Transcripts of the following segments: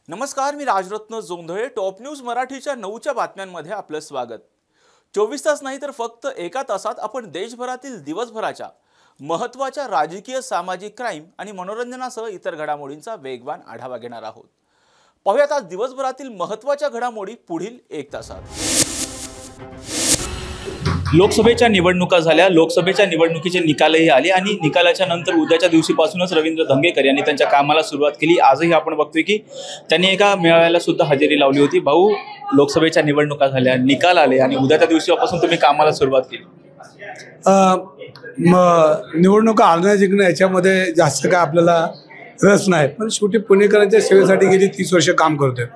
नमस्कार, मी Rajratna Jondhale. Top news मराठीच्या 9च्या बातम्यांमध्ये आपलं स्वागत. 24 तास नाही तर फक्त एका तासात आपण देशभरातील दिवसभराच्या महत्त्वाच्या राजकीय, सामाजिक, क्राईम आणि मनोरंजनासह इतर घडामोडींचा वेगवान आढावा घेणार आहोत. पाहूयात आज दिवसभरातील महत्त्वाच्या घडामोडी पुढील 1 तासात. लोकसभेच्या निवडणुका झाल्या. लोकसभेच्या निवडणुकीचे निकालही आले आणि निकालाच्या नंतर उद्याच्या दिवशीपासूनच रवींद्र धंगेकर यांनी त्यांच्या कामाला सुरुवात केली. आजही आपण बघतोय की त्यांनी एका मेळाव्याला सुद्धा हजेरी लावली होती. भाऊ, लोकसभेच्या निवडणुका झाल्या, निकाल आले आणि उद्याच्या दिवशीपासून तुम्ही कामाला सुरुवात केली. निवडणुका हारण्या जिंकणं याच्यामध्ये जास्त काय आपल्याला रस नाही, पण शेवटी पुणेकरांच्या सेवेसाठी गेली 30 वर्ष काम करतोय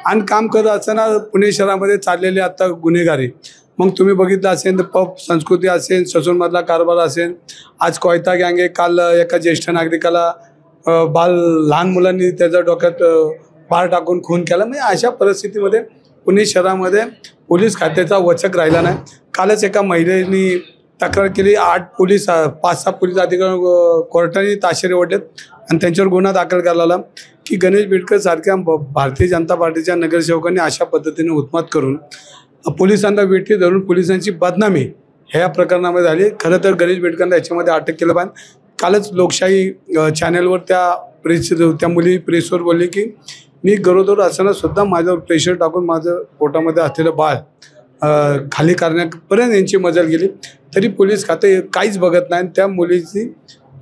आणि काम करत असताना पुणे शहरामध्ये चाललेले आता गुन्हेगारी, मग तुम्ही बघितलं असेल तर पब संस्कृती असेल, ससूनमधला कारभार असेल, आज कोयता गँग आहे, काल एका ज्येष्ठ नागरिकाला लहान मुलांनी त्याच्या डोक्यात बार टाकून खून केला. म्हणजे अशा परिस्थितीमध्ये पुणे शहरामध्ये पोलीस खात्याचा वचक राहिला नाही. कालच एका महिलेने तक्रार केली, 5-6 पोलीस अधिकारी कोर्टाने ताशेरे ओढलेत आणि त्यांच्यावर गुन्हा दाखल करला की गणेश बिडकर सारख्या भारतीय जनता पार्टीच्या नगरसेवकांनी अशा पद्धतीने उत्मात करून पोलिसांना वेठी धरून पोलिसांची बदनामी ह्या प्रकरणामध्ये झाली. खरं तर गणेश बिडकरांना याच्यामध्ये अटक केलं पाहिजे. कालच लोकशाही चॅनलवर त्या मुली प्रेसवर बोलली की मी गरोदर असताना सुद्धा माझ्यावर प्रेशर टाकून माझं पोटामध्ये असलेलं बाळ खाली करण्यापर्यंत यांची मजल गेली, तरी पोलीस खाते काहीच बघत नाही. त्या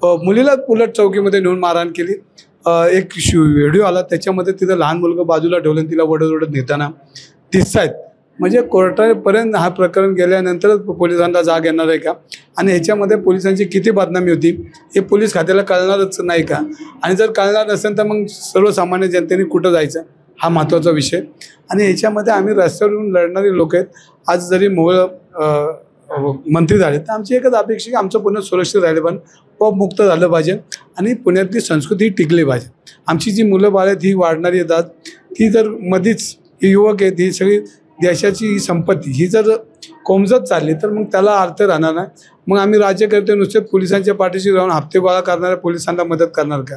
मुलीला उलट चौकीमध्ये नेऊन मारहाण केली. एक व्हिडिओ आला, त्याच्यामध्ये तिथं लहान मुलगा बाजूला ठेवलं आणि तिला ओढत नेताना दिसत आहेत. म्हणजे कोर्टापर्यंत हा प्रकरण गेल्यानंतरच पोलिसांना जाग येणार आहे का? आणि ह्याच्यामध्ये पोलिसांची किती बदनामी होती हे पोलीस खात्याला कळणारच नाही का? आणि जर कळणार नसेल तर मग सर्वसामान्य जनतेने कुठं जायचं, हा महत्त्वाचा विषय. आणि ह्याच्यामध्ये आम्ही रस्त्यावर येऊन लढणारे लोक आहेत. आज जरी मंत्री झाले तर आमची एकच अपेक्षा की आमचं पुणे सुरक्षित राहिलं पाहिजे, पबमुक्त झालं पाहिजे आणि पुण्यातली संस्कृती ही टिकली पाहिजे. आमची जी मुलं बाळ आहेत ही वाढणारी येतात, ती जर मधीच ही युवक आहेत, ही सगळी देशाची ही संपत्ती ही जर कोमजत चालली तर मग त्याला अर्थ राहणार नाही. मग आम्ही राज्यकर्ते नुसते पोलिसांच्या पाठीशी राहून हप्ते गोळा करणाऱ्या पोलिसांना मदत करणार का?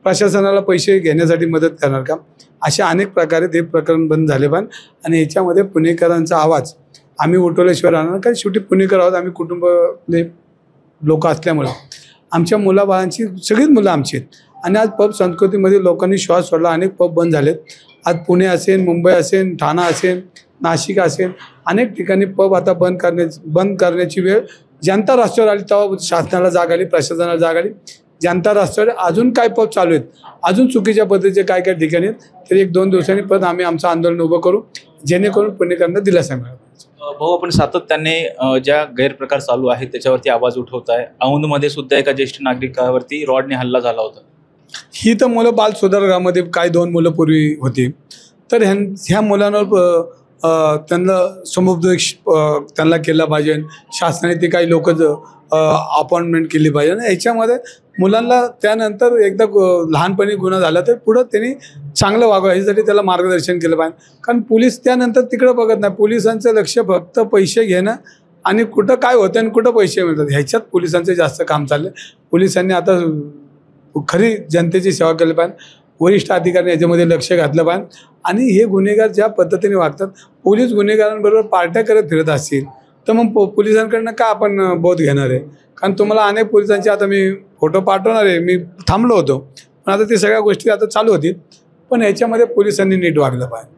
प्रशासनाला पैसे घेण्यासाठी मदत करणार का? अशा अनेक प्रकारे ते प्रकरण बंद झाले पाहिजे. आणि याच्यामध्ये पुणेकरांचा आवाज आम्ही उठवल्याशिवाय राहणार, कारण शेवटी पुणेकर आहोत आम्ही, कुटुंबातले लोक असल्यामुळे आमच्या मुलाबाळांची सगळीच मुलं आमची आहेत. आणि आज पब संस्कृतीमध्ये लोकांनी श्वास सोडला, अनेक पब बंद झालेत. आज पुणे असेल, मुंबई असेल, ठाणा असेल, नाशिक असेल, अनेक ठिकाणी पब आता बंद करण्याची वेळ जनता रस्त्यावर आली. तेव्हा शासनाला जाग आली, प्रशासनाला जाग आली. जनता रस्त्यावर अजून काय पब चालू आहेत, अजून चुकीच्या पद्धतीचे काय काय ठिकाणी आहेत, तर 1-2 दिवसांनी परत आम्ही आमचं आंदोलन उभं करू, जेणेकरून पुणेकरांना दिलासा मिळेल. भाऊ, आपण सातत्याने ज्या गैरप्रकार चालू आहेत त्याच्यावरती आवाज उठवत आहे. औंधमध्ये सुद्धा एका ज्येष्ठ नागरिकावरती रॉडने हल्ला झाला होता. ही तर मुलं बाल सुधारगृहामध्ये काय 2 मुलं पूर्वी होती, तर ह्या मुलांवर त्यांना समुपदेश त्यांना केला पाहिजे. शासनाने ते काही लोक अपॉइंटमेंट केली पाहिजे. आणि ह्याच्यामध्ये मुलांना त्यानंतर एकदा लहानपणी गुन्हा झाला तर पुढं त्यांनी चांगलं वागावं ह्यासाठी त्याला मार्गदर्शन केलं पाहिजे. कारण पोलीस त्यानंतर तिकडं बघत नाही, पोलिसांचं लक्ष फक्त पैसे घेणं आणि कुठं काय होतं आणि कुठं पैसे मिळतात ह्याच्यात पोलिसांचं जास्त काम चाललं. पोलिसांनी आता खरी जनतेची सेवा केली पाहिजे. वरिष्ठ अधिकाऱ्यांनी याच्यामध्ये लक्ष घातलं पाहिजे. आणि हे गुन्हेगार ज्या पद्धतीने वागतात, पोलीस गुन्हेगारांबरोबर पार्ट्या करत फिरत असतील तर मग पोलिसांकडनं का आपण बोध घेणार आहे? कारण तुम्हाला अनेक पोलिसांचे आता मी फोटो पाठवणार आहे, मी थांबलो होतो, पण आता ते सगळ्या गोष्टी आता चालू होतील. पण याच्यामध्ये पोलिसांनी नीट वागलं पाहिजे.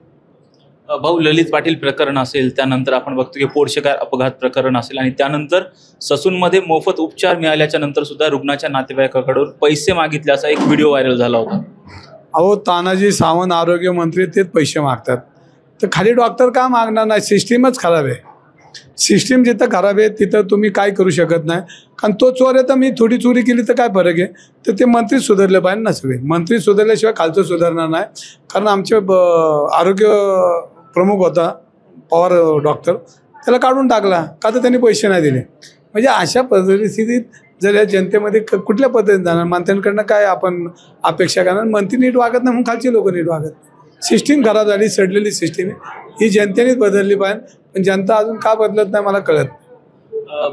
भाऊ, ललित पाटील प्रकरण असेल, त्यानंतर आपण बघतो की पोरशेकार अपघात प्रकरण असेल, आणि त्यानंतर ससूनमध्ये मोफत उपचार मिळाल्याच्या नंतर सुद्धा रुग्णाच्या नातेवाईकाकडून पैसे मागितले असा एक व्हिडिओ व्हायरल झाला होता. अहो, तानाजी सावंत आरोग्यमंत्री तेच पैसे मागतात, तर खाली डॉक्टर का मागणार नाही? सिस्टीमच खराब आहे. सिस्टीम जिथं खराब आहे तिथं तुम्ही काय करू शकत नाही. कारण तो चोर आहे तर मी थोडी चोरी केली तर काय फरक आहे? तर ते मंत्री सुधारले पाहिजे ना. सगळे मंत्री सुधारल्याशिवाय खालचं सुधारणार नाही. कारण आमचे आरोग्य प्रमुख होता पवार डॉक्टर, त्याला काढून टाकला का? तर त्यांनी पैसे नाही दिले. म्हणजे अशा परिस्थितीत जर या जनतेमध्ये कुठल्या पद्धतीने जाणार? मंत्र्यांकडनं काय आपण अपेक्षा करणार? मंत्री नीट वागत नाही म्हणून खालची लोक नीट वागत. सिस्टीम खराब झाली, सडलेली सिस्टीम आहे, ही जनतेनेच बदलली पाहिजे. पण जनता अजून का बदलत नाही मला कळत.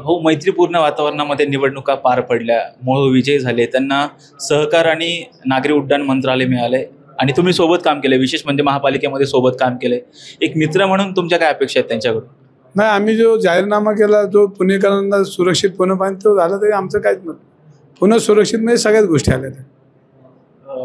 भाऊ, मैत्रीपूर्ण वातावरणामध्ये निवडणुका पार पडल्या, मोह विजय झाले, त्यांना सहकार आणि नागरी उड्डाण मंत्रालय मिळाले. आणि तुम्ही सोबत काम केलंय, विशेष म्हणजे महापालिकेमध्ये सोबत काम केलंय. एक मित्र म्हणून तुमच्या काय अपेक्षा आहेत त्यांच्याकडून? नाही, आम्ही जो जाहीरनामा केला जो पुणेकरांना सुरक्षित पुणे पाहिजे तो झाला तरी आमचं काहीच नाही. पुणे सुरक्षित म्हणजे सगळ्याच गोष्टी आल्या त्या.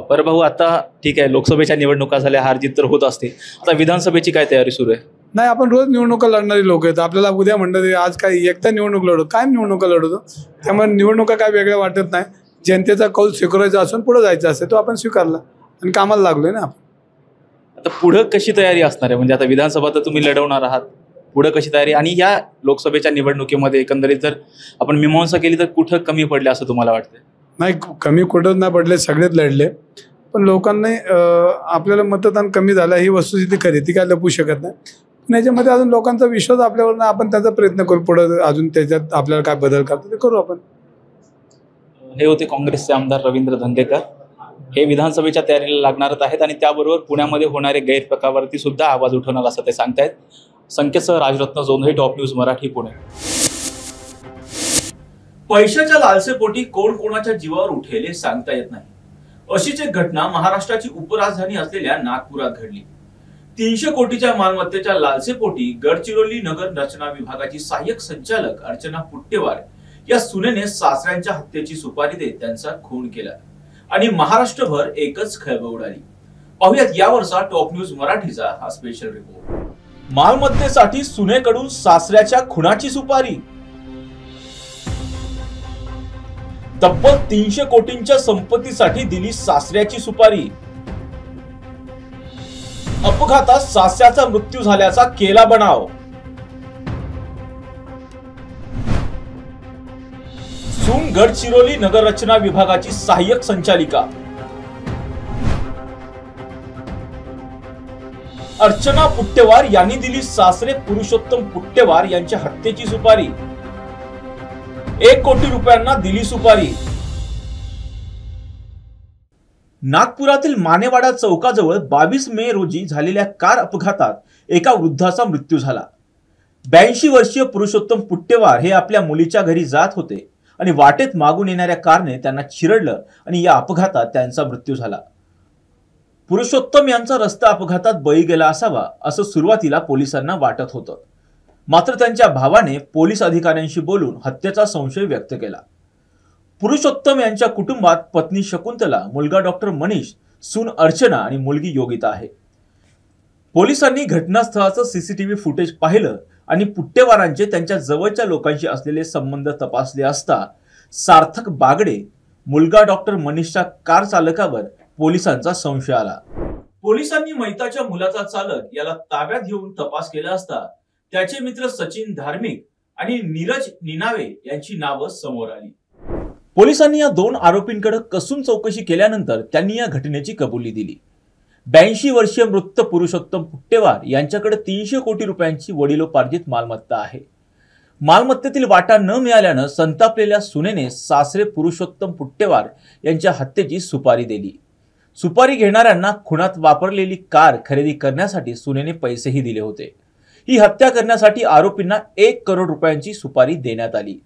बरं भाऊ, आता ठीक आहे, लोकसभेच्या निवडणुका झाल्या, हार जीत तर होत असते. आता विधानसभेची काय तयारी सुरू आहे? नाही, आपण रोज निवडणुका लढणारी लोक आहेत. आपल्याला उद्या म्हणतात आज काय एकदा निवडणूक लढवतो, काय निवडणुका लढवतो. त्यामुळे निवडणुका काय वेगळ्या वाटत नाही. जनतेचा कौल स्वीकारायचा असून पुढे जायचं असेल तो आपण स्वीकारला आणि कामाला लागलोय ना आपण. आता पुढं कशी तयारी असणार आहे? म्हणजे आता विधानसभा तर तुम्ही लढवणार आहात, पुढं कशी तयारी? आणि या लोकसभेच्या निवडणुकीमध्ये एकंदरीत जर आपण मीमांसा केली तर कुठं कमी पडले असं तुम्हाला वाटतं? नाही, कमी कुठंच नाही पडले, सगळेच लढले. पण लोकांनी आपल्याला मतदान कमी झालं ही वस्तुस्थिती खरी, ती काय लपू शकत नाही. पण याच्यामध्ये अजून लोकांचा विश्वास आपल्यावर नाही. आपण त्याचा प्रयत्न करू, पुढे अजून त्याच्यात आपल्याला काय बदल करतो ते करू आपण. हे होते काँग्रेसचे आमदार रवींद्र धंगेकर. हे विधानसभेच्या तयारीला लागणारच आहेत आणि त्याबरोबर पुण्यामध्ये होणारे गैरप्रकारावरती सुद्धा आवाज उठवणार असं ते सांगतायत. संकेतसह राजरत्न जोंधळे, टॉप न्यूज मराठी, पुणे. पैशाच्या लालसेपोटी कोण कोणाच्या जीवावर उठेल हे सांगता येत नाही. अशीच एक घटना महाराष्ट्राची उपराजधानी असलेल्या नागपुरात घडली. 300 कोटीच्या मालमत्तेच्या लालसेपोटी गडचिरोली नगर रचना विभागाची सहाय्यक संचालक अर्चना पुट्टेवार या सुनेने सासऱ्यांच्या हत्येची सुपारी देत त्यांचा खून केला आणि महाराष्ट्रभर एकच खळबळ उडाली. पाहुयात यावरचा टॉप न्यूज मराठीचा हा स्पेशल रिपोर्ट. मालमत्तेसाठी सुनेकडून सासऱ्याच्या खुनाची सुपारी. तब्बल 300 कोटींच्या संपत्तीसाठी दिली सासऱ्याची सुपारी. अपघातात सासऱ्याचा मृत्यू झाल्याचा केला बनाव. सून गडचिरोली नगररचना विभागाची सहाय्यक संचालिका. अर्चना पुट्टेवार यांनी दिली सासरे पुरुषोत्तम पुट्टेवार यांच्या हत्येची सुपारी. 1 कोटी रुपयांना दिली सुपारी. नागपुरातील मानेवाडा चौकाजवळ 22 मे रोजी झालेल्या कार अपघातात एका वृद्धाचा मृत्यू झाला. 82 वर्षीय पुरुषोत्तम पुट्टेवार हे आपल्या मुलीच्या घरी जात होते आणि वाटेत मागून येणाऱ्या कारने त्यांना चिरडलं आणि या अपघातात त्यांचा मृत्यू झाला. पुरुषोत्तम यांचा रस्ता अपघातात बळी गेला असावा असं सुरुवातीला पोलिसांना वाटत होतं. मात्र त्यांच्या भावाने पोलीस अधिकाऱ्यांशी बोलून हत्येचा संशय व्यक्त केला. पुरुषोत्तम यांच्या कुटुंबात पत्नी शकुंतला, मुलगा डॉक्टर मनीष, सून अर्चना आणि मुलगी योगिता आहे. पोलिसांनी घटनास्थळाचं सीसीटीव्ही फुटेज पाहिलं आणि पुट्टेवारांचे त्यांच्या जवळच्या लोकांशी असलेले संबंध तपासले असता सार्थक बागडे, मुलगा डॉक्टर मनीषच्या कार चालकावर पोलिसांचा संशय आला. पोलिसांनी मैताच्या मुलाचा चालक याला ताब्यात घेऊन तपास केला असता त्याचे मित्र सचिन धार्मिक आणि नीरज निनावे यांची नावं समोर आली. पोलिसांनी या 2 आरोपींकडे कसून चौकशी केल्यानंतर त्यांनी या घटनेची कबुली दिली. 82 वर्षीय मृत पुरुषोत्तम पुट्टेवार यांच्याकडे 300 कोटी रुपयांची वडिलोपार्जित मालमत्ता आहे. मालमत्तेतील वाटा न मिळाल्यानं संतापलेल्या सुनेने सासरे पुरुषोत्तम पुट्टेवार यांच्या हत्येची सुपारी दिली. सुपारी घेणाऱ्यांना खुनात वापरलेली कार खरेदी करण्यासाठी सुनेने पैसेही दिले होते. ही हत्या करण्यासाठी आरोपींना 1 करोड रुपयांची सुपारी देण्यात आली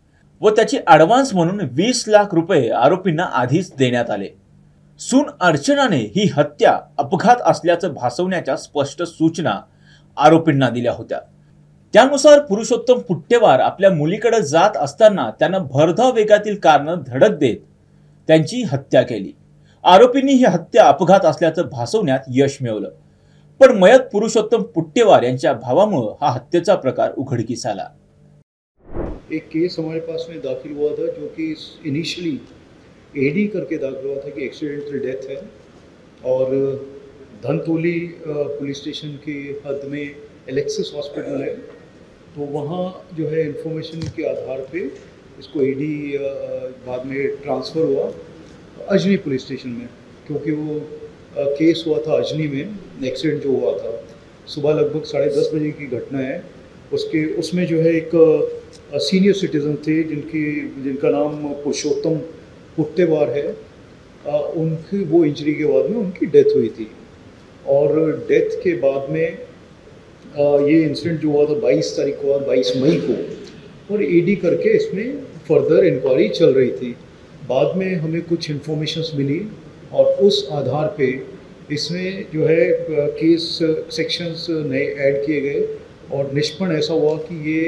व त्याची ॲडव्हान्स म्हणून 20 लाख रुपये आरोपींना आधीच देण्यात आले. सून अर्चनाने ही हत्या अपघात असल्याचं भासवण्याच्या स्पष्ट सूचना आरोपींना दिल्या होत्या. त्यानुसार पुरुषोत्तम पुट्टेवार आपल्या मुलीकडे जात असताना त्यांना भरधाव वेगातील कारनं धडक देत त्यांची हत्या केली. आरोपींनी ही हत्या अपघात असल्याचं भासवण्यात यश मिळवलं, पण मयत पुरुषोत्तम पुट्टेवार यांच्या भावामुळे हा हत्येचा प्रकार उघडकीस आला. एक केस हमारे पास में दाखिल हुआ था जो कि इनिशियली एडी करके दाखिल हुआ था कि एक्सीडेंटल डेथ है और धनतोली पुलिस स्टेशन की हद में एलेक्सिस हॉस्पिटल है, तो वहाँ जो है इन्फॉर्मेशन के आधार पे इसको एडी बाद में ट्रांसफ़र हुआ अजनी पुलिस स्टेशन में, क्योंकि वो केस हुआ था अजनी में। एक्सीडेंट जो हुआ था सुबह लगभग 10:30 बजे की घटना है। उसमें जो है एक सीनियर सिटीज़न थे जिनका नाम पुरुषोत्तम पुट्टेवार है। उनकी वो इंजरी के बाद में उनकी डेथ हुई थी और डेथ के बाद में ये इंसिडेंट जो हुआ था 22 तारीख को, 22 मई को, और ईडी करके इसमें फर्दर इंक्वायरी चल रही थी। बाद में हमें कुछ इन्फॉर्मेशंस मिली और उस आधार पे इसमें जो है केस सेक्शंस नए ऐड किए गए और निष्पन्न ऐसा हुआ कि ये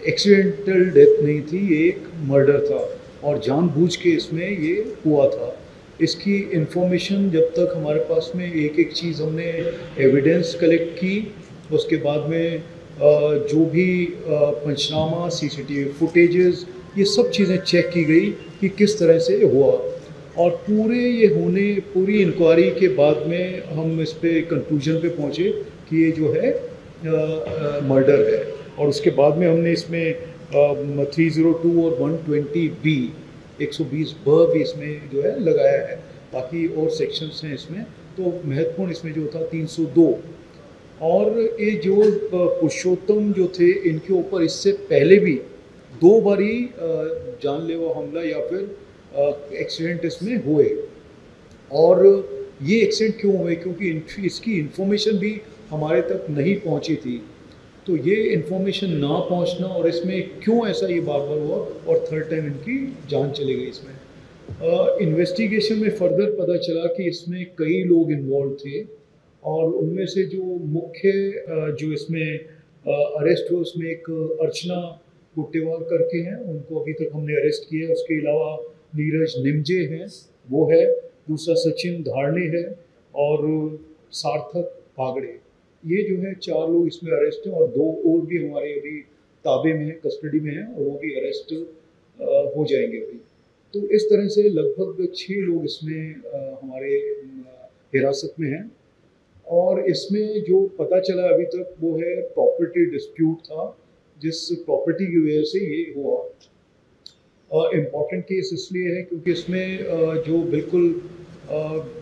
एक्सीडेंटल डेथ नहीं थी, ये एक मर्डर था और जानबूझ के इसमें ये हुआ था। इसकी इंफॉर्मेशन जब तक हमारे पास में एक एक चीज़ हमने एविडेंस कलेक्ट की, उसके बाद में जो भी पंचनामा, सीसीटीवी फुटेजेस, ये सब चीज़ें चेक की गई कि किस तरह से हुआ और पूरी इंक्वायरी के बाद में हम इस पे कंक्लूजन पे पहुँचे कि ये जो है मर्डर है। और उसके बाद में हमने इसमें 302 और 120B 120 भी इसमें जो है लगाया है। बाकी और सेक्शंस हैं इसमें, तो महत्वपूर्ण इसमें जो था 302। और ये जो पुरुषोत्तम जो थे, इनके ऊपर इससे पहले भी 2 बारी जानलेवा हमला या फिर एक्सीडेंट इसमें हुए। और ये एक्सीडेंट क्यों हुए? क्योंकि इसकी इन्फॉर्मेशन भी हमारे तक नहीं पहुंची थी। तो ये इन्फॉर्मेशन ना पहुंचना और इसमें क्यों ऐसा ये बार बार हुआ और थर्ड टाइम इनकी जान चली गई इसमें। इन्वेस्टिगेशन में फर्दर पता चला कि इसमें कई लोग इन्वॉल्व थे और उनमें से जो मुख्य जो इसमें अरेस्ट हुए उसमें एक अर्चना कुट्टेवार करके हैं, उनको अभी तक हमने अरेस्ट किया है। उसके अलावा नीरज निमजे हैं, वो है। दूसरा सचिन धारणे है और सार्थक पागड़े। ये जो है 4 लोग इसमें अरेस्ट हैं और 2 और भी हमारे अभी ताबे में हैं, कस्टडी में हैं और वो भी अरेस्ट हो जाएंगे अभी। तो इस तरह से लगभग 6 लोग इसमें हमारे हिरासत में हैं। और इसमें जो पता चला अभी तक वो है प्रॉपर्टी डिस्प्यूट था, जिस प्रॉपर्टी की वजह से ये हुआ। इम्पॉर्टेंट केस इसलिए है क्योंकि इसमें जो बिल्कुल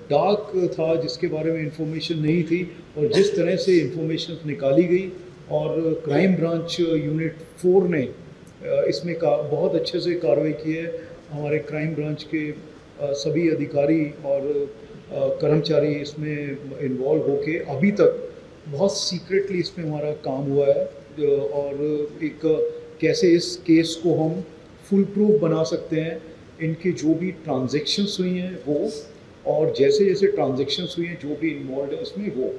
डार्क था, जिसके बारे में इंफॉर्मेशन नहीं थी और जिस तरह से इंफॉर्मेशन निकाली गई और क्राइम ब्रांच यूनिट 4 ने इसमें बहुत अच्छे से कार्रवाई की है। हमारे क्राइम ब्रांच के सभी अधिकारी और कर्मचारी इसमें इन्वॉल्व होके अभी तक बहुत सीक्रेटली इसमें हमारा काम हुआ है और एक कैसे इस केस को हम फुल प्रूफ बना सकते हैं। इनकी जो भी ट्रांजैक्शंस हुई हैं वो, और जैसे जैसे ट्रांजैक्शंस हुई हैं जो भी इन्वॉल्व है उसमें वो,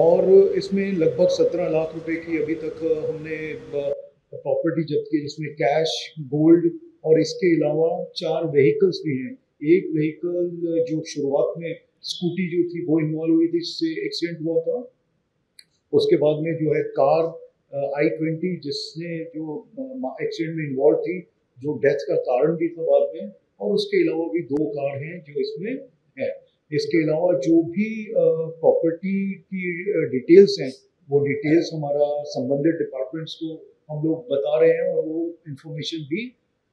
और इसमें लगभग 17 लाख रुपए की अभी तक हमने प्रॉपर्टी जब्त की, जिसमें कैश, गोल्ड और इसके अलावा 4 व्हीकल्स भी हैं। एक व्हीकल जो शुरुआत में स्कूटी जो थी वो इन्वॉल्व हुई थी, जिससे एक्सीडेंट हुआ था। उसके बाद में जो है कार I-20 जिसने जो एक्सीडेंट में इन्वॉल्व थी, जो डेथ का कारण भी था बाद में, और उसके अलावा भी 2 कार हैं जो इसमें है। इसके अलावा जो भी प्रॉपर्टी की डिटेल्स हैं वो डिटेल्स हमारा संबंधित डिपार्टमेंट्स को हम लोग बता रहे हैं और वो इंफॉर्मेशन भी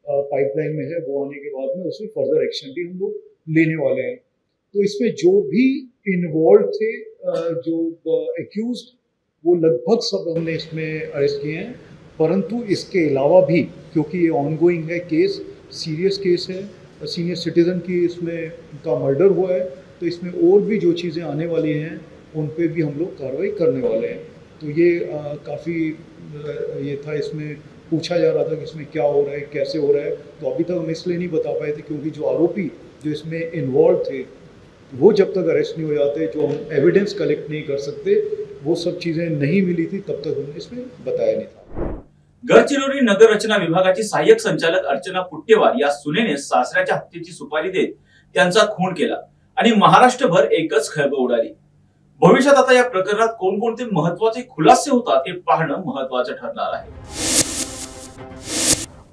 पाइपलाइन में है। वो आने के बाद में उसमें फर्दर एक्शन भी हम लोग लेने वाले हैं। तो इसमें जो भी इन्वॉल्व थे, जो एक्यूज्ड, वो लगभग सब हमने इसमें अरेस्ट किए हैं। परंतु इसके अलावा भी, क्योंकि ये ऑनगोइंग है केस, सीरियस केस है, सीनियर सिटीज़न की इसमें का मर्डर हुआ है, तो इसमें और भी जो चीज़ें आने वाली हैं उन पे भी हम लोग कार्रवाई करने वाले हैं। तो ये काफ़ी ये था, इसमें पूछा जा रहा था कि इसमें क्या हो रहा है, कैसे हो रहा है। तो अभी तक हम इसलिए नहीं बता पाए थे क्योंकि जो आरोपी जो इसमें इन्वॉल्व थे वो जब तक अरेस्ट नहीं हो जाते, जो हम एविडेंस कलेक्ट नहीं कर सकते, वो सब चीज़ें नहीं मिली थी, तब तक हमने इसमें बताया नहीं था। गडचिरोली नगर रचना विभागाची सहाय्यक संचालक अर्चना पुट्टेवार या सुनेने सासऱ्याच्या हत्येची सुपारी देत त्यांचा खून केला आणि महाराष्ट्रभर एकच खळबळ उडाली। भविष्यात आता या प्रकरणात कोणकोणते महत्त्वाचे खुलासे होतात हे पाहणं महत्त्वाचं ठरणार आहे।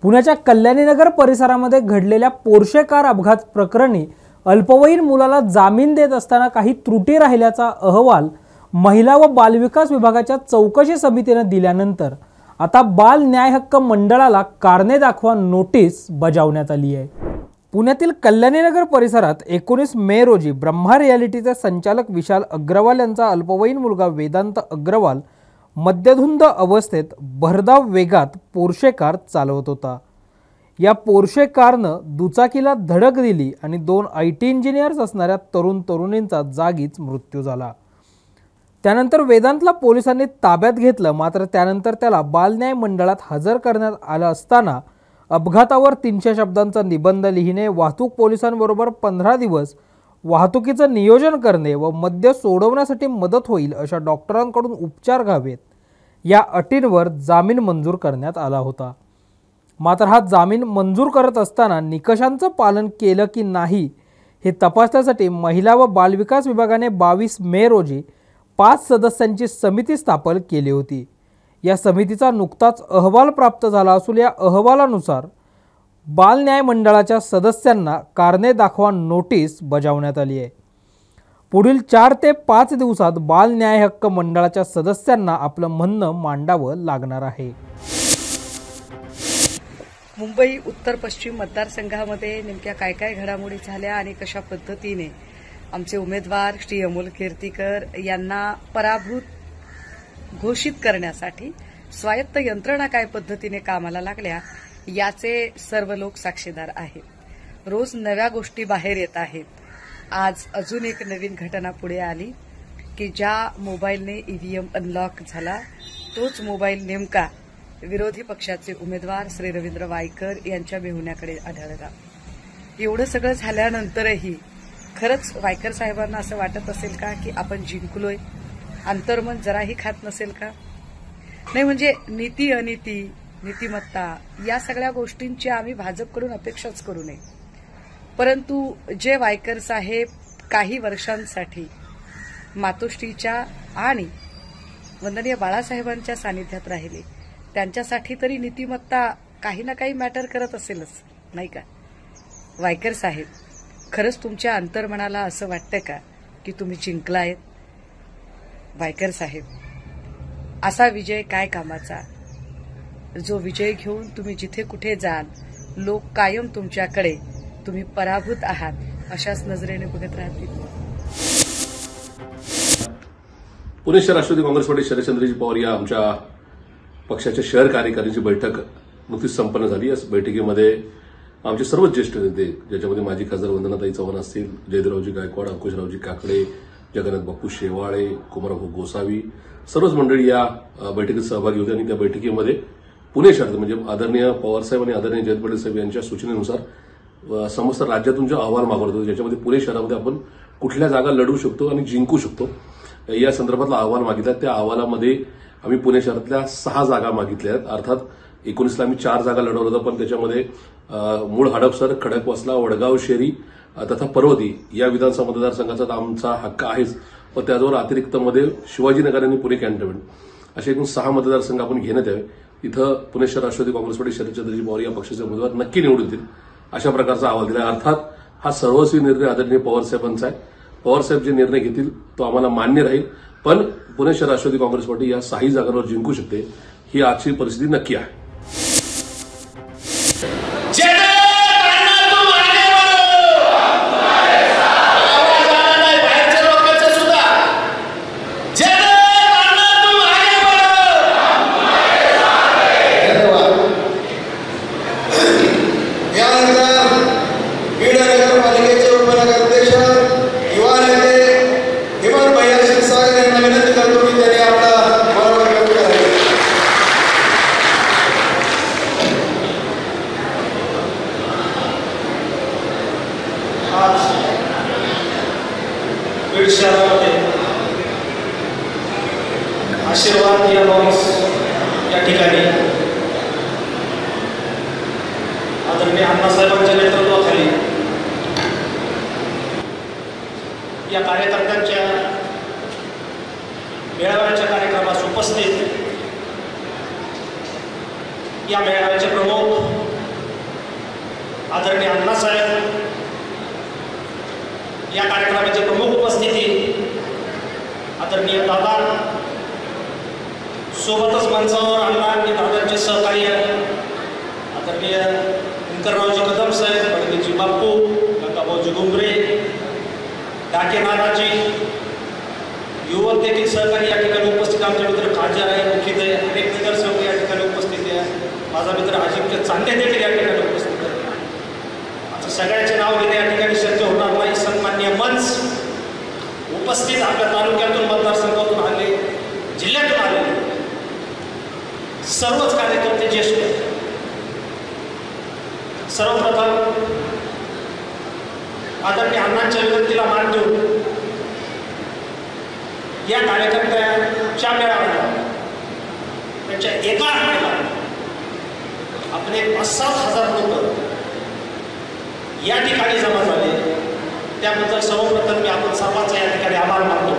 पुण्याच्या कल्याणीनगर परिसरामध्ये घडलेल्या पोर्शे कार अपघात प्रकरणी अल्पवयीन मुलाला जामीन देत असताना काही त्रुटी राहिल्याचा अहवाल महिला व बालविकास विभागाच्या चौकशी समितीने दिल्यानंतर आता बाल न्याय हक्क मंडळाला कारणे दाखवा नोटीस बजावण्यात आली आहे। पुण्यातील कल्याणीनगर परिसरात 19 मे रोजी ब्रह्मा रियालिटीचे संचालक विशाल अग्रवाल यांचा अल्पवयीन मुलगा वेदांत अग्रवाल मद्यधुंद अवस्थेत भरधाव वेगात पोर्शे कार चालवत होता। या पोर्शे कारनं दुचाकीला धडक दिली आणि 2 IT इंजिनियर्स असणाऱ्या तरुण तरुणींचा जागीच मृत्यू झाला। त्यानंतर वेदांतला पोलिसांनी ताब्यात घेतलं, मात्र त्यानंतर त्याला बालन्याय मंडळात हजर करण्यात आलं असताना अपघातावर 300 शब्दांचा निबंध लिहिणे, वाहतूक पोलिसांबरोबर 15 दिवस वाहतुकीचं नियोजन करणे व मद्य सोडवण्यासाठी मदत होईल अशा डॉक्टरांकडून उपचार घ्यावेत या अटींवर जामीन मंजूर करण्यात आला होता। मात्र हा जामीन मंजूर करत असताना निकषांचं पालन केलं की नाही हे तपासण्यासाठी महिला व बालविकास विभागाने 22 मे रोजी 5 सदस्यांची समिती स्थापन केली होती। या समितीचा नुकताच अहवाल प्राप्त झाला असून या अहवालानुसार बाल न्याय मंडळाच्या सदस्यांना कारणे दाखवा नोटीस बजावण्यात आली आहे। पुढील 4 ते 5 दिवसात बाल न्याय हक्क मंडळाच्या सदस्यांना आपलं म्हणणं मांडावं लागणार आहे। मुंबई उत्तर पश्चिम मतदारसंघामध्ये नेमक्या काय काय घडामोडी झाल्या आणि कशा पद्धतीने आमचे उमेदवार श्री अमोल कीर्तीकर यांना पराभूत घोषित करण्यासाठी स्वायत्त यंत्रणा काय पद्धतीने कामाला लागल्या याचे सर्व लोक साक्षीदार आहेत। रोज नव्या गोष्टी बाहेर येत आहेत। आज अजून एक नवीन घटना पुढे आली की ज्या मोबाईलने ईव्हीएम अनलॉक झाला तोच मोबाईल नेमका विरोधी पक्षाचे उमेदवार श्री रवींद्र वायकर यांच्या मेहुण्याकडे आढळला। एवढं सगळं झाल्यानंतरही खरंच वायकर साहेबांना असं वाटत असेल का की आपण जिंकलोय? अंतर्मन जराही खात नसेल का? नाही म्हणजे नीती अनीती नीतिमत्ता या सगळ्या गोष्टींची आम्ही भाजपकडून अपेक्षाच करू नये, परंतु जे वायकर साहेब काही वर्षांसाठी मातोश्रीच्या आणि वंदनीय बाळासाहेबांच्या सानिध्यात राहिले त्यांच्यासाठी तरी नीतिमत्ता काही ना काही मॅटर करत असेलच, नाही का? वायकर साहेब, खरंच तुमच्या अंतर्मनाला असं वाटतं का की तुम्ही जिंकलायत? वायकर साहेब, असा विजय काय कामाचा जो विजय घेऊन तुम्ही जिथे कुठे जाल लोक कायम तुमच्याकडे तुम्ही पराभूत आहात अशाच नजरेने बघत राहतील। पुणे शहर राष्ट्रवादी काँग्रेस पार्टी शरदचंद्रजी पवार या आमच्या पक्षाच्या शहर कार्यकारिणीची बैठक नुकतीच संपन्न झाली। या बैठकीमध्ये आमचे सर्वच ज्येष्ठ नेते, ज्याच्यामध्ये माजी खासदार वंदनाताई चव्हाण असतील, जयदेवरावजी गायकवाड, अंकुशरावजी काकडे, जगन्नाथ बापू शेवाळे, कुमारभाऊ गोसावी, सर्वच मंडळी या बैठकीत सहभागी होते। आणि त्या बैठकीमध्ये पुणे शहरात म्हणजे आदरणीय पवारसाहेब आणि आदरणीय जयंत पाटील साहेब यांच्या सूचनेनुसार समस्त राज्यातून जे अहवाल मागवत होते ज्याच्यामध्ये पुणे शहरामध्ये आपण कुठल्या जागा लढवू शकतो आणि जिंकू शकतो या संदर्भातला अहवाल मागितला। त्या अहवालामध्ये आम्ही पुणे शहरातल्या 6 जागा मागितल्या आहेत। अर्थात 19ला आम्ही 4 जागा लढवलं होतं, पण त्याच्यामध्ये मूळ हडपसर, खडकवासला, वडगाव शेरी तथा पर्वती या विधानसभा मतदारसंघाचा आमचा हक्क आहेच, पण त्याचबरोबर अतिरिक्तमध्ये शिवाजीनगर आणि पुणे कॅन्टोन्मेंट असे एकूण 6 मतदारसंघ आपण घेण्यात यावे। इथं पुणे शहर राष्ट्रवादी काँग्रेस पार्टी शरदचंद्रजी पवार या पक्षाचे उमेदवार नक्की निवडून येतील अशा प्रकारचा अहवाल दिला। अर्थात हा सर्वस्वी निर्णय आदरणीय पवारसाहेबांचा आहे। पवारसाहेब जे निर्णय घेतील तो आम्हाला मान्य राहील, पण पुणे शहर राष्ट्रवादी काँग्रेस पार्टी या 6 जागांवर जिंकू शकते ही आजची परिस्थिती नक्की आहे। बीड शहरामध्ये आशीर्वाद या लॉन्स या ठिकाणी आदरणीय अण्णासाहेबांच्या नेतृत्वाखाली या कार्यकर्त्यांच्या मेळाव्याच्या कार्यक्रमास उपस्थित या मेळाव्याचे प्रमुख आदरणीय अण्णासाहेब, या कार्यक्रमाची प्रमुख उपस्थिती आदरणीय दादा, सोबतच मंचावर अण्णा आणि दादांचे सहकार्य आदरणीय शंकररावजी कदम साहेब, बडगेजी बापू, गंगाभाऊजी गुंगरे, डाके नानाजी, युवक देखील सहकारी या ठिकाणी उपस्थित, आमचे मित्र खासदार आहे, मुख्य अनेक नगरसेवक या ठिकाणी उपस्थित आहे, माझा मित्र अजिंक्य चांदे देखील या ठिकाणी उपस्थित आहे। आता सगळ्यांचे नाव घेणे या ठिकाणी शक्य होणार नाही। सन्माननीय मंच उपस्थित आपल्या तालुक्यातून, मतदारसंघातून आले, जिल्ह्यातून आले सर्वच कार्यकर्ते ज्येष्ठ, सर्वप्रथम आदरणीय अण्णांच्या विनंतीला मान देऊन या कार्यकर्त्याच्या मेळाव्याला त्यांच्या एका आठवड्याला आपले 5-7 हजार लोक या ठिकाणी जमा झाले, त्याबद्दल सर्वप्रथम मी आपण सर्वांचा या ठिकाणी आभार मानतो.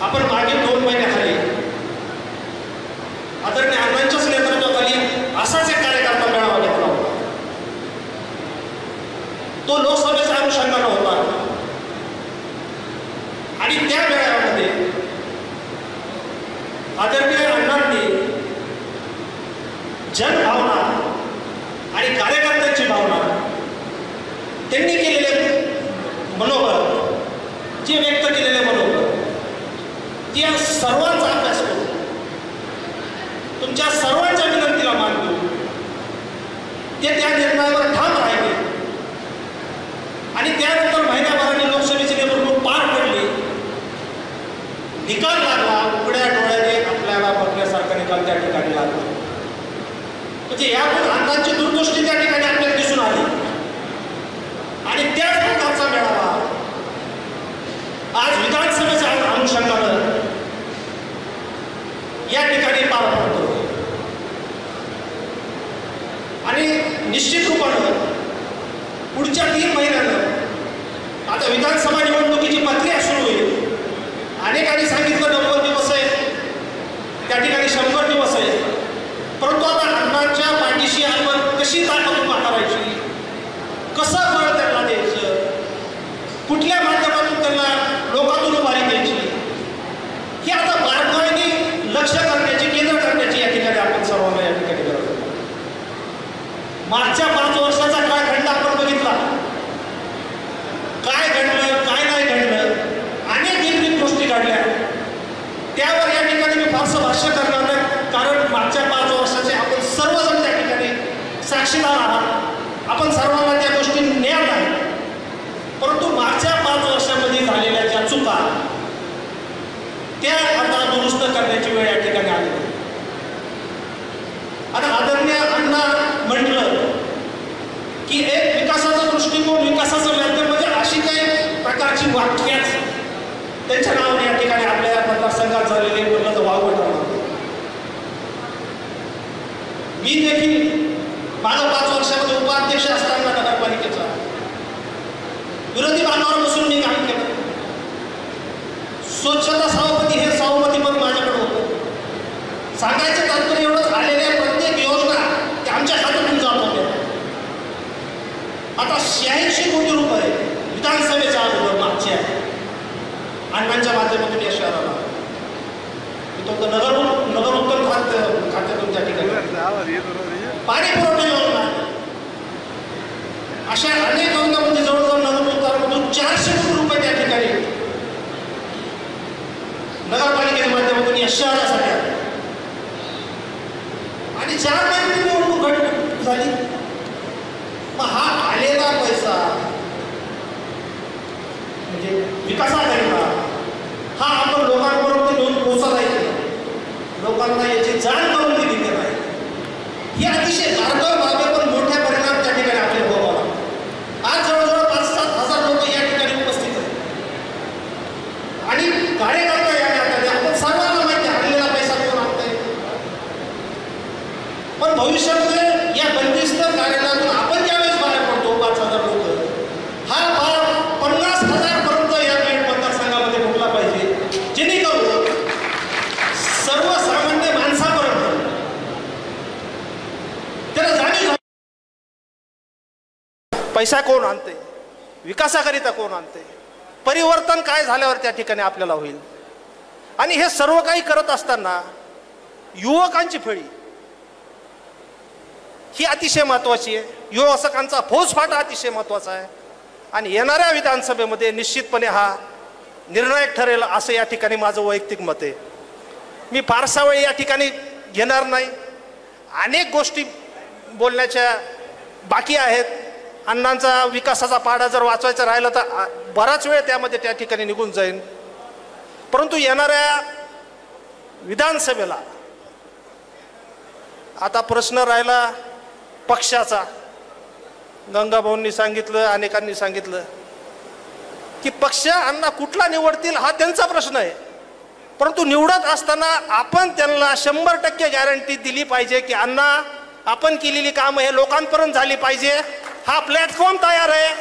आपण मागील 2 महिन्याखाली आदरणीय अण्णांच्याच नेतृत्वाखाली असाच एक कार्यकर्ता मेळावा घेतला होता. तो लोकसभेच्या अनुषंगाने होता आणि त्या मेळाव्यामध्ये आदरणीय अण्णांनी जनभावना आणि कार्यकर्त्यांची भावना, त्यांनी केलेले मनोबल, जे व्यक्त केलेले मनोबल, या सर्वांचा अभ्यास करून तुमच्या सर्वांच्या विनंतीला मान देऊन ते त्या निर्णयावर ठाम राहिले आणि त्यानंतर महिन्याभराने लोकसभेची निवडणूक पार पडली. निकाल लागला, उघड्या डोळ्याने आपल्याला बघण्यासारखा निकाल त्या ठिकाणी लागला. म्हणजे यातून अण्णांची दूरदृष्टी त्या ठिकाणी आपल्याला दिसून आली आणि त्याच प्रकारचा मेळावा आज विधानसभेच्या अनुषंगानं या ठिकाणी पार पडतो आणि निश्चित रूपानं पुढच्या 3 महिन्यानं आता विधानसभा निवडणुकीची प्रक्रिया सुरू होईल. अनेकांनी सांगितलं 90 दिवस आहे, त्या ठिकाणी 100 दिवस आहे, परंतु आता अण्णांच्या पाठीशी आपण कशी ताकद उभा करायची, कसं बळ त्यांना द्यायचं, कुठल्या माध्यमातून त्यांना लोकातून उभारी द्यायची, ही आता बारकाईने लक्ष करण्याची, केंद्र करण्याची या ठिकाणी आपण सर्वांना या ठिकाणी गरज आहे. मागच्या 5 वर्षाचा काळखंड आपण बघितला, काय घडलं काय नाही घडलं, अनेक वेगवेगळ्या गोष्टी घडल्या. त्यावर या ठिकाणी मी फारसं भाष्य करणार नाही, कारण मागच्या 5 वर्षाचे आपण सर्वजण त्या ठिकाणी साक्षीदार आहात. आपण सर्वांना त्या गोष्टी ज्ञान आहे, परंतु मागच्या 5 वर्षामध्ये झालेल्या ज्या चुका त्या आता दुरुस्त करण्याची वेळ या ठिकाणी आली. आता आदरणीय अण्णा म्हटलं की एक विकासाचा दृष्टिकोन, विकासाचं माध्यम म्हणजे अशी काही प्रकारची वाक्याच त्यांच्या नावाने या ठिकाणी आपल्या मतदारसंघात झालेले म्हणलं तर वावगं ठरणार. मी देखील माझं 5 वर्षामध्ये उपाध्यक्ष असताना नगरपालिकेचा विरोधी बांधावर बसून मी काम केलं. स्वच्छता सभापती हे सभापती पण माझ्याकडे होतं. सांगायचं तात्पर्य एवढंच, आलेल्या प्रत्येक योजना त्या आमच्या खात्यातून जात होत्या. आता 86 कोटी रुपये विधानसभेच्या अगोदर मागचे आहे अण्णांच्या माध्यमातून या शहराला. मी तो नगर उत्तर खात्यातून त्या ठिकाणी पाणी पुरवठा योजना, अशा अनेक योजना म्हणजे जवळजवळ नगर उत्तरमधून 400 कोटी रुपये त्या ठिकाणी नगरपालिकेच्या माध्यमातून या शहरासाठी. आणि 4 महिन्यांनी निवडणूक झाली, मग हा आलेला पैसा म्हणजे विकासाकरिता हा आपण लोकांपर्यंत घेऊन पोहोचला, लोकांना याची जाण करून दिली नाही. ही अतिशय कारगर बाब आहे, पण मोठ्या परिणाम त्या ठिकाणी आपले भोगावा. आज जवळजवळ 5-7 हजार लोक या ठिकाणी उपस्थित आहेत आणि कार्यकर्ता या नात्याने आपण सर्वांना माहिती हरलेला पैसा कोण आणतोय. पण भविष्यामध्ये या बंदिस्त कार्यालयातून आपण ज्यावेळेस बाहेर पडतो 5,000 लोक, हा भार 50,000 पर्यंत या मतदारसंघामध्ये फुटला पाहिजे, जेणेकरून सर्वसामान्य माणसापर्यंत त्याला जाणीव. पैसा कोण आणते, विकासाकरिता कोण आणते, परिवर्तन काय झाल्यावर त्या ठिकाणी आपल्याला होईल. आणि हे सर्व काही करत असताना युवकांची फळी ही अतिशय महत्त्वाची आहे. युवकांचा फौजफाटा अतिशय महत्त्वाचा आहे आणि येणाऱ्या विधानसभेमध्ये निश्चितपणे हा निर्णायक ठरेल असं या ठिकाणी माझं वैयक्तिक मत आहे. मी फारसा वेळ या ठिकाणी घेणार नाही. अनेक गोष्टी बोलण्याच्या बाकी आहेत. अण्णांचा विकासाचा पाढा जर वाचवायचा राहिला तर बराच वेळ त्यामध्ये त्या ठिकाणी निघून जाईल. परंतु येणाऱ्या विधानसभेला आता प्रश्न राहिला पक्षाचा. गंगाभाऊंनी सांगितलं, अनेकांनी सांगितलं की पक्ष अण्णा कुठला निवडतील हा त्यांचा प्रश्न आहे, परंतु निवडत असताना आपण त्यांना 100% गॅरंटी दिली पाहिजे की अण्णा आपण केलेली कामं हे लोकांपर्यंत झाली पाहिजे. हा प्लॅटफॉर्म तयार आहे.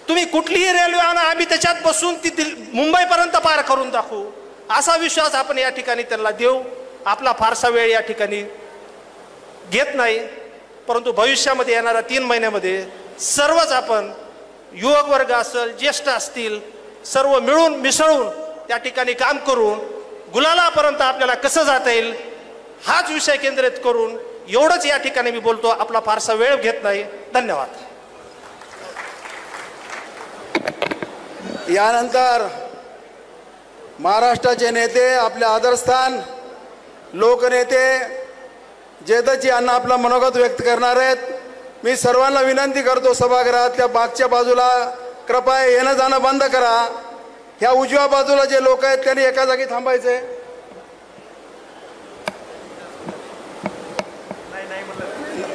तुम्ही कुठलीही रेल्वे आणा, आम्ही त्याच्यात बसून ती मुंबईपर्यंत पार करून दाखवू, असा विश्वास आपण या ठिकाणी त्यांना देऊ. आपला फारसा वेळ या ठिकाणी घेत नाही, परंतु भविष्यामध्ये येणाऱ्या 3 महिन्यामध्ये सर्वच आपण युवक वर्ग असेल, ज्येष्ठ असतील, सर्व मिळून मिसळून त्या ठिकाणी काम करून गुलालापर्यंत आपल्याला कसं जाता येईल हाच विषय केंद्रित करून एवढंच या ठिकाणी मी बोलतो. आपला फारसा वेळ घेत नाही. धन्यवाद. यानंतर महाराष्ट्राचे नेते, आपले आदरस्थान लोकनेते जयदत्तजी यांना आपलं मनोगत व्यक्त करणार आहेत. मी सर्वांना विनंती करतो, सभागृहातल्या मागच्या बाजूला कृपया येणं जाणं बंद करा. ह्या उजव्या बाजूला जे लोक आहेत त्यांनी एका जागी थांबायचे.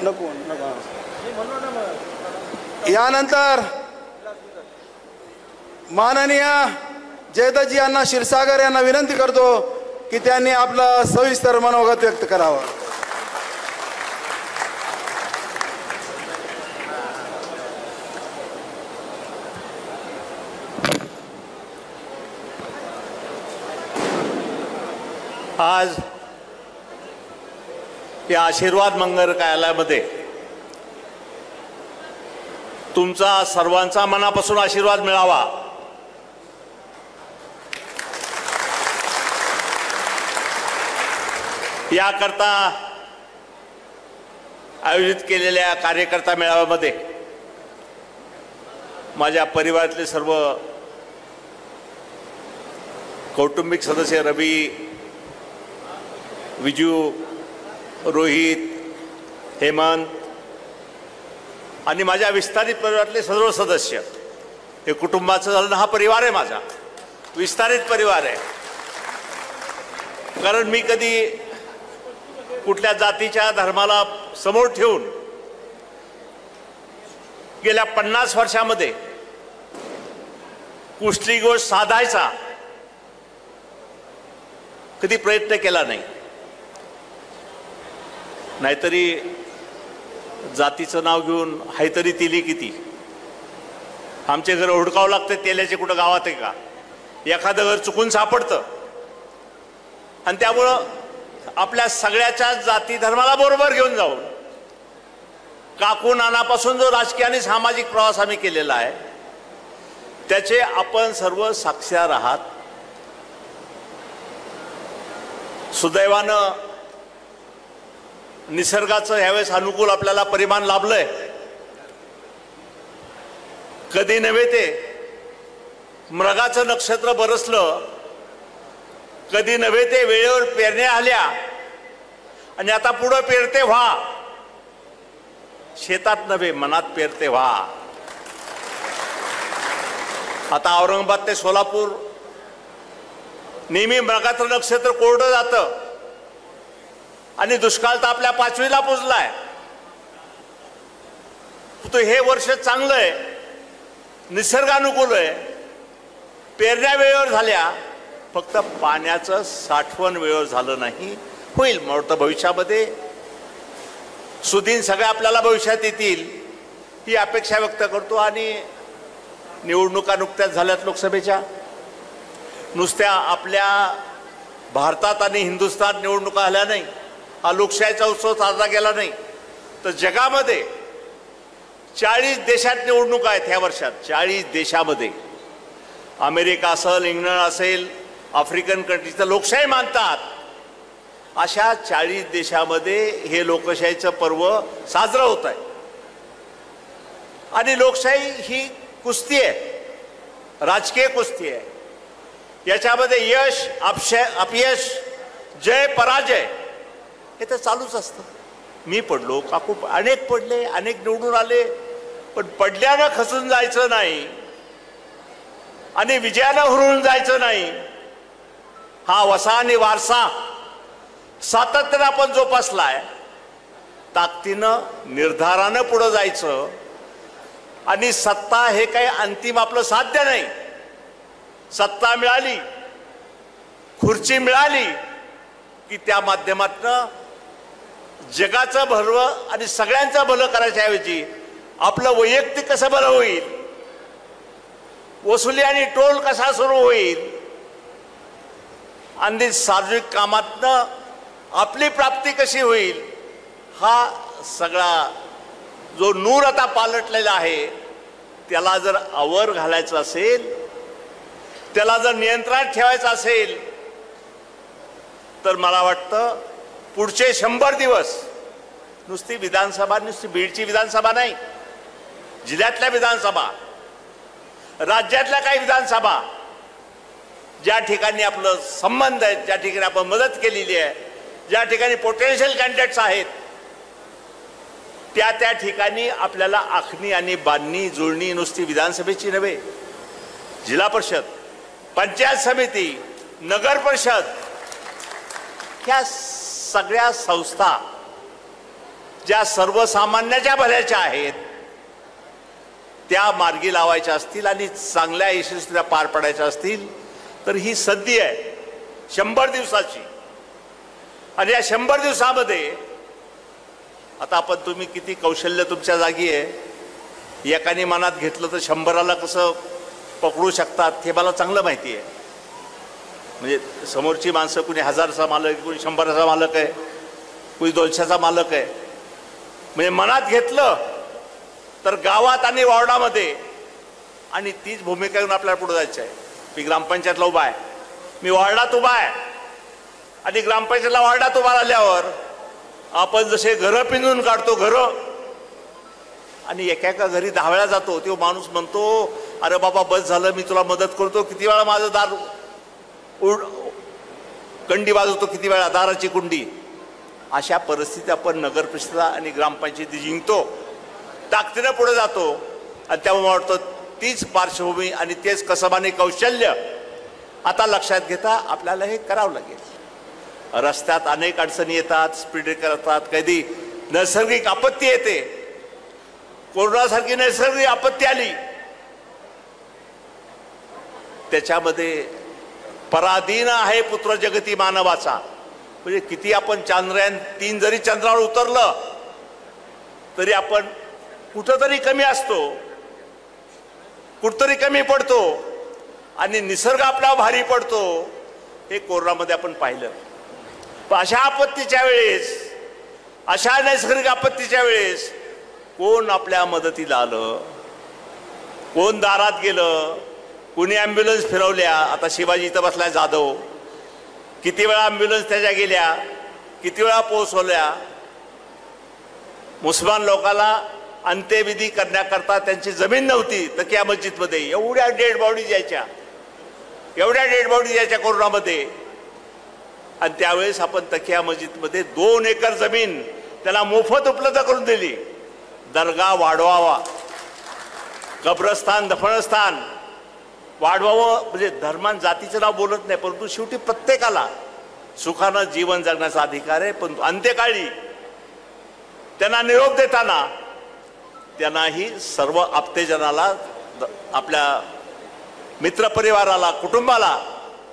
नको. यानंतर माननीय जयदत्तजी यांना क्षीरसागर यांना विनंती करतो की त्यांनी आपलं सविस्तर मनोगत व्यक्त करावं. आज या आशीर्वाद मंगल कार्यालयामध्ये तुमचा सर्वांचा मनापासून आशीर्वाद मिळावा याकरता आयोजित केलेल्या कार्यकर्ता मेळाव्यामध्ये माझ्या परिवारातले सर्व कौटुंबिक सदस्य रवी, विजू, रोहित, हेमंत आणि माझ्या विस्तारित परिवारातले सर्व सदस्य, हे कुटुंबाचं झालं. हा परिवार आहे, माझा विस्तारित परिवार आहे. कारण मी कधी कुठल्या जातीच्या धर्माला समोर ठेवून गेल्या 50 वर्षामध्ये कुठली गोष्ट साधायचा कधी प्रयत्न केला नाही. नाहीतरी जातीचं नाव घेऊन हायतरी तिली किती, आमचे घर हुडकावं लागतं तेल्याचे कुठं गावात आहे का, एखादं घर चुकून सापडतं. आणि त्यामुळं आपल्या सगळ्याच्या जाती धर्माला बरोबर घेऊन जाऊन काकू नानापासून जो राजकीय आणि सामाजिक प्रवास आम्ही केलेला आहे त्याचे आपण सर्व साक्षीदार आहात. सुदैवानं निसर्गाचं ह्यावेळेस अनुकूल आपल्याला परिमाण लाभलंय. कधी नव्हे ते मृगाचं नक्षत्र बरसलं, कधी नव्हे ते वेळेवर पेरण्या आल्या आणि आता पुढं पेरते व्हा, शेतात नव्हे मनात पेरते व्हा. आता औरंगाबाद ते सोलापूर नेहमी मृगाचं नक्षत्र कोरडं जातं आणि दुष्काळ तर आपल्या 5वीला पोचलाय. तो हे वर्ष चांगलं आहे, निसर्गानुकूल आहे, पेरण्या वेळेवर झाल्या, फक्त पाण्याचं साठवण वेळेवर झालं नाही. होईल मोठं भविष्यामध्ये, सुदीन सगळ्या आपल्याला भविष्यात येतील ही अपेक्षा व्यक्त करतो. आणि निवडणुका नुकत्याच झाल्यात लोकसभेच्या. नुसत्या आपल्या भारतात आणि हिंदुस्थान निवडणुका झाल्या नाही, हा लोकशाहीचा उत्सव साजरा केला नाही, तर जगामध्ये 40 देशात निवडणुका आहेत ह्या वर्षात. 40 देशामध्ये, अमेरिका असेल, इंग्लंड असेल, आफ्रिकन कंट्रीचं लोकशाही मानतात, अशा 40 देशामध्ये हे लोकशाहीचं पर्व साजरं होत आहे. आणि लोकशाही ही कुस्ती आहे, राजकीय कुस्ती आहे. याच्यामध्ये यश अपयश, जय पराजय हे तर चालूच असतं. मी पडलो, काकू अनेक पडले, अनेक निवडून आले, पण पडल्यानं खचून जायचं नाही आणि विजयानं हुरून जायचं नाही. हा वसा आणि वारसा सातत्यानं आपण जोपासलाय, तर ताकदीनं निर्धारानं पुढे जायचं. आणि सत्ता हे काही अंतिम आपलं साध्य नाही. सत्ता मिळाली, खुर्ची मिळाली की त्या माध्यमातनं जगाचं भलं आणि सगळ्यांचं भलं करायच्या ऐवजी आपलं वैयक्तिक कसं भलं होईल, वसुली आणि टोल कसा सुरू होईल आणि सार्वजनिक कामातनं आपली प्राप्ती कशी होईल, हा सगळा जो नूर आता पालटलेला आहे त्याला जर आवर घालायचं असेल, त्याला जर नियंत्रणात ठेवायचं असेल तर मला वाटतं पुढचे 100 दिवस नुसती विधानसभा, नुसती बीडची विधानसभा नाही, जिल्ह्यातल्या विधानसभा, राज्यातल्या काही विधानसभा ज्या ठिकाणी आपलं संबंध आहेत, ज्या ठिकाणी आपण मदत केलेली आहे, ज्या ठिकाणी पोटेन्शियल कॅन्डिडेट्स आहेत, त्या ठिकाणी आपल्याला आखणी आणि बांधणी जुळणी नुसती विधानसभेची नव्हे, जिल्हा परिषद, पंचायत समिती, नगर परिषद, ह्या सगळ्या संस्था ज्या सर्वसामान्याच्या भल्याच्या आहेत त्या मार्गी लावायच्या असतील आणि चांगल्या यशस्वीरित्या पार पडायच्या असतील तर ही संधी आहे 100 दिवसाची. आणि या 100 दिवसामध्ये आता आपण, तुम्ही किती कौशल्य तुमच्या जागी आहे, एकाने मनात घेतलं तर 100ला कसं पकडू शकतात हे मला चांगलं माहिती आहे. म्हणजे समोरची माणसं कुणी 1000चा मालक, कुणी 100चा मालक आहे, कुणी 200चा मालक आहे. म्हणजे मनात घेतलं तर गावात आणि वॉर्डामध्ये आणि तीच भूमिका घेऊन आपल्याला पुढे जायचं आहे. मी ग्रामपंचायतला उभा आहे, मी वॉर्डात उभा आहे आणि ग्रामपंचायतला वॉर्डात उभा राहिल्यावर आपण जसे घरं पिंजून काढतो घरं, आणि एका एका घरी 10 वेळा जातो, तो माणूस म्हणतो अरे बाबा बस झालं, मी तुला मदत करतो, किती वेळा माझं दार कंडी वाजवतो, किती वेळा दाराची कुंडी. अशा परिस्थितीत आपण नगर परिषद आणि ग्रामपंचायती जिंकतो, ताकदीनं पुढे जातो. आणि त्यामुळे मला वाटतं तीच पार्श्वभूमी आणि तेच कसब आणि कौशल्य आता लक्षात घेता आपल्याला हे करावं लागेल. रस्त्यात अनेक अडचणी येतात, स्पीड ब्रेकर असतात, कधी नैसर्गिक आपत्ती येते. कोरोनासारखी नैसर्गिक आपत्ती आली, त्याच्यामध्ये पराधीन आहे पुत्र जगती मानवाचा. म्हणजे किती आपण चांद्रयान 3 जरी चंद्रावर उतरलं तरी आपण कुठंतरी कमी असतो, कुठंतरी कमी पडतो आणि निसर्ग आपला भारी पडतो. हे कोरोनामध्ये आपण पाहिलं. पण अशा आपत्तीच्या वेळेस, अशा नैसर्गिक आपत्तीच्या वेळेस कोण आपल्या मदतीला आलं, कोण दारात गेलं, कुणी ॲम्ब्युलन्स फिरवल्या. आता शिवाजी इथं बसलाय जाधव, किती वेळा ॲम्ब्युलन्स त्याच्या गेल्या, किती वेळा पोहोचवल्या. मुसलमान लोकांना अंत्यविधी करण्याकरता त्यांची जमीन नव्हती तकिया मस्जिदमध्ये, एवढ्या डेड बॉडी यायच्या, एवढ्या डेड बॉडी यायच्या कोरोनामध्ये. आणि त्यावेळेस आपण तकिया मस्जिदमध्ये 2 एकर जमीन त्याला मोफत उपलब्ध करून दिली. दर्गा वाढवावा, कब्रस्थान, दफनस्थान वाढवावं. म्हणजे धर्मान जातीचं नाव बोलत नाही, परंतु शेवटी प्रत्येकाला सुखानं जीवन जगण्याचा अधिकार आहे. पण अंत्यकाळी त्यांना निरोप देताना त्यांनाही सर्व आप्तेजनाला, आपल्या मित्रपरिवाराला, कुटुंबाला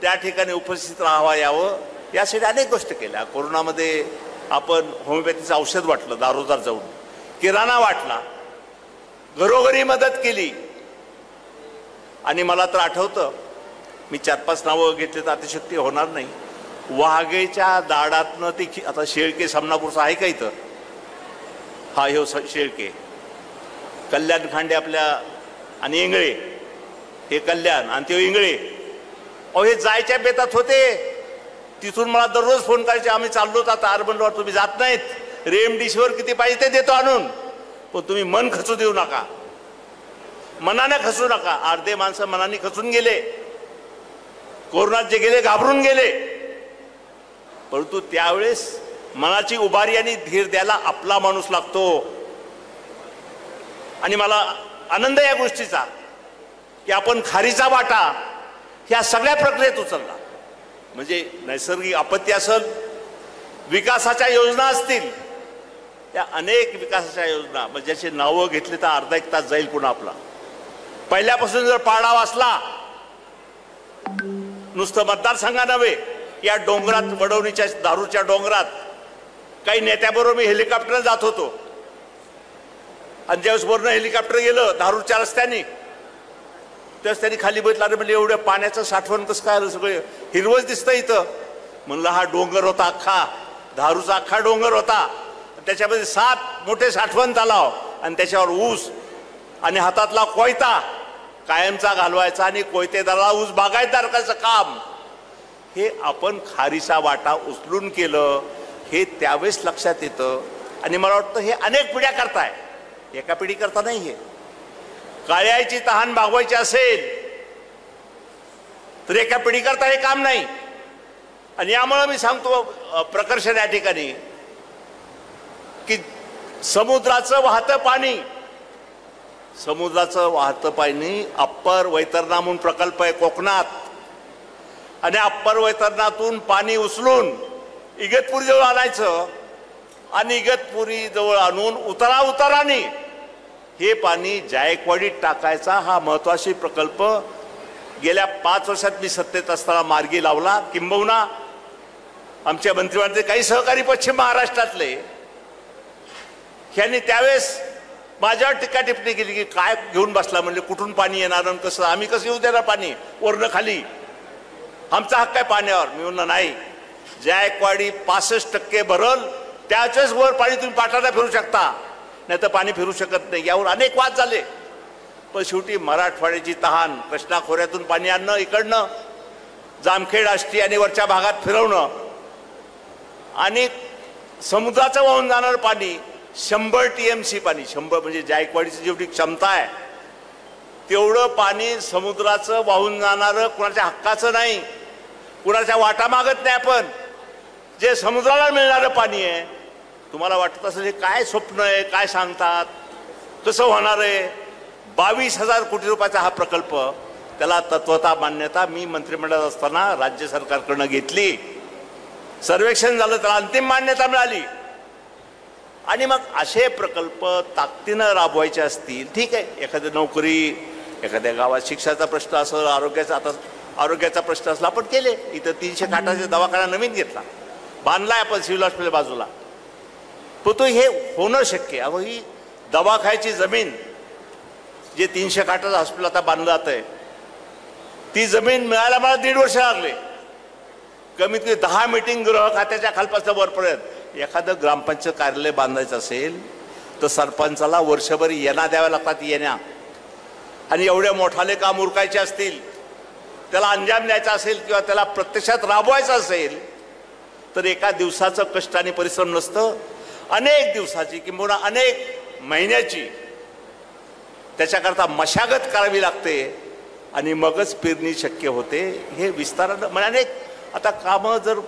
त्या ठिकाणी उपस्थित राहावा यावं, यासाठी अनेक गोष्टी केल्या. कोरोनामध्ये आपण होमिओपॅथीचं औषध वाटलं, दारोदार जाऊन किराणा वाटला, घरोघरी मदत केली. आणि मला तर आठवतं, मी 4-5 नावं घेतली तर अतिशक्ती होणार नाही. वाघेच्या दाडातनं ती, आता शेळके सामनापूरचा आहे का इथं, हा हे शेळके, कल्याण खांडे आपल्या आणि इंगळे, हे कल्याण आणि ते इंगळे, अहो हे जायच्या बेतात होते. तिथून मला दररोज फोन करायचे, आम्ही चाललो आता अर्बनवर, तुम्ही जात नाहीत, रेमडिसिव्हिर किती पाहिजे ते देतो आणून, पण तुम्ही मन खचू देऊ नका, मनाने खचू नका. अर्धे माणसं मनाने खचून गेले, कोरोनात जे गेले घाबरून गेले. परंतु त्यावेळेस मनाची उभारी आणि धीर द्यायला आपला माणूस लागतो. आणि मला आनंद या गोष्टीचा की आपण खारीचा वाटा ह्या सगळ्या प्रक्रियेत उचलला. म्हणजे नैसर्गिक आपत्ती असेल, विकासाच्या योजना असतील, त्या अनेक विकासाच्या योजना म्हणजे ज्याची नावं घेतली तर अर्धा एक तास जाईल पुन्हा आपला. पहिल्यापासून जर पाडा वाचला, नुसतं मतदारसंघा नव्हे, या डोंगरात, वडवणीच्या दारूच्या डोंगरात काही नेत्याबरोबर मी हेलिकॉप्टरने जात होतो आणि ज्यावेळेस वरनं हेलिकॉप्टर गेलं दारूच्या रस्त्याने, त्यावेळेस त्यांनी खाली बघितलं, अरे म्हणजे एवढ्या पाण्याचं साठवण कसं काय आलं, सगळं हिरवंच दिसतं इथं. म्हणलं हा डोंगर होता अख्खा, दारूचा अख्खा डोंगर होता, त्याच्यामध्ये 7 मोठे साठवण तलाव आणि त्याच्यावर ऊस आणि हातातला कोयता कायमचा घालवायचा आणि कोयतेदाराला ऊस बागायतदार करायचं काम. हे आपण खारीचा वाटा उचलून केलं, हे त्यावेळेस लक्षात येतं. आणि मला वाटतं हे अनेक पिढ्या करताय, एका पिढी करता नाही. हे काळ्याची तहान भागवायची असेल तर एका पिढी करता हे काम नाही. आणि यामुळे मी सांगतो प्रकर्षण या ठिकाणी की समुद्राचं वाहतं पाणी अप्पर वैतरणा म्हणून प्रकल्प आहे कोकणात, आणि अप्पर वैतरणातून पाणी उचलून इगतपुरी जवळ आणायचं आणि इगतपुरी जवळ आणून उताराने हे पाणी जायकवाडीत टाकायचा. हा महत्वाचा प्रकल्प गेल्या 5 वर्षात मी सत्तेत असताना मार्गी लावला. किंबहुना आमच्या मंत्रिमंडळाचे काही सहकारी पश्चिम महाराष्ट्रातले ह्यांनी त्यावेळेस माझ्यावर टीका टिप्पणी केली की काय घेऊन बसला, म्हणजे कुठून पाणी येणार आणि कसं, आम्ही कसं येऊ देणार पाणी वरनं खाली, आमचा हक्क आहे पाण्यावर. मी म्हणलं नाही, जायकवाडी 65% भरल, त्याच्याच वर पाणी तुम्ही पाटाला फिरू शकता, नाही तर पाणी फिरू शकत नाही. यावर अनेक वाद झाले, पण शेवटी मराठवाड्याची तहान, कृष्णा खोऱ्यातून पाणी आणणं, इकडनं जामखेड आष्टी आणि वरच्या भागात फिरवणं, आणि समुद्राचं वाहून जाणारं पाणी 100 TMC पाणी, 100 म्हणजे जायकवाडीची जेवढी क्षमता आहे तेवढं पाणी समुद्राचं वाहून जाणारं, कुणाच्या हक्काचं नाही, कुणाच्या वाटा मागत नाही आपण, जे समुद्राला मिळणारं पाणी आहे. तुम्हाला वाटत असेल हे काय स्वप्न आहे, काय सांगतात, कसं होणार आहे. 22,000 कोटी रुपयाचा हा प्रकल्प, त्याला तत्वता मान्यता मी मंत्रिमंडळात असताना राज्य सरकारकडनं घेतली. सर्वेक्षण झालं, त्याला अंतिम मान्यता मिळाली. आणि मग असे प्रकल्प ताकदीनं राबवायचे असतील, ठीक आहे, एखादी नोकरी, एखाद्या गावात शिक्षणाचा प्रश्न असेल, आरोग्याचा प्रश्न असला, आपण केले. इथं 300 खाटाचा दवाखाना नवीन घेतला, बांधलाय आपण सिव्हिल हॉस्पिटल बाजूला, पण तो हे होणं शक्य. अहो ही दवाखान्याची जमीन, जे 300 खाटाचं हॉस्पिटल आता बांधलं जात आहे, ती जमीन मिळायला मला 1.5 वर्ष लागले. कमीत कमी 10 मीटिंग गृह खात्याच्या खालपासून वरपर्यंत. एखादं ग्रामपंचायत कार्यालय बांधायचं असेल तर सरपंचाला वर्षभर येण्या द्याव्या लागतात, येण्या. आणि एवढे मोठाले काम उरकायचे असतील, त्याला अंजाम द्यायचा असेल किंवा त्याला प्रत्यक्षात राबवायचं असेल तर एका दिवसाचं कष्ट आणि परिश्रम नसतं, अनेक दिवसाची किंवा अनेक महिन्याची त्याच्याकरता मशागत करावी लागते आणि मगच पेरणी शक्य होते. हे विस्तारानं म्हणजे अनेक आता कामं जर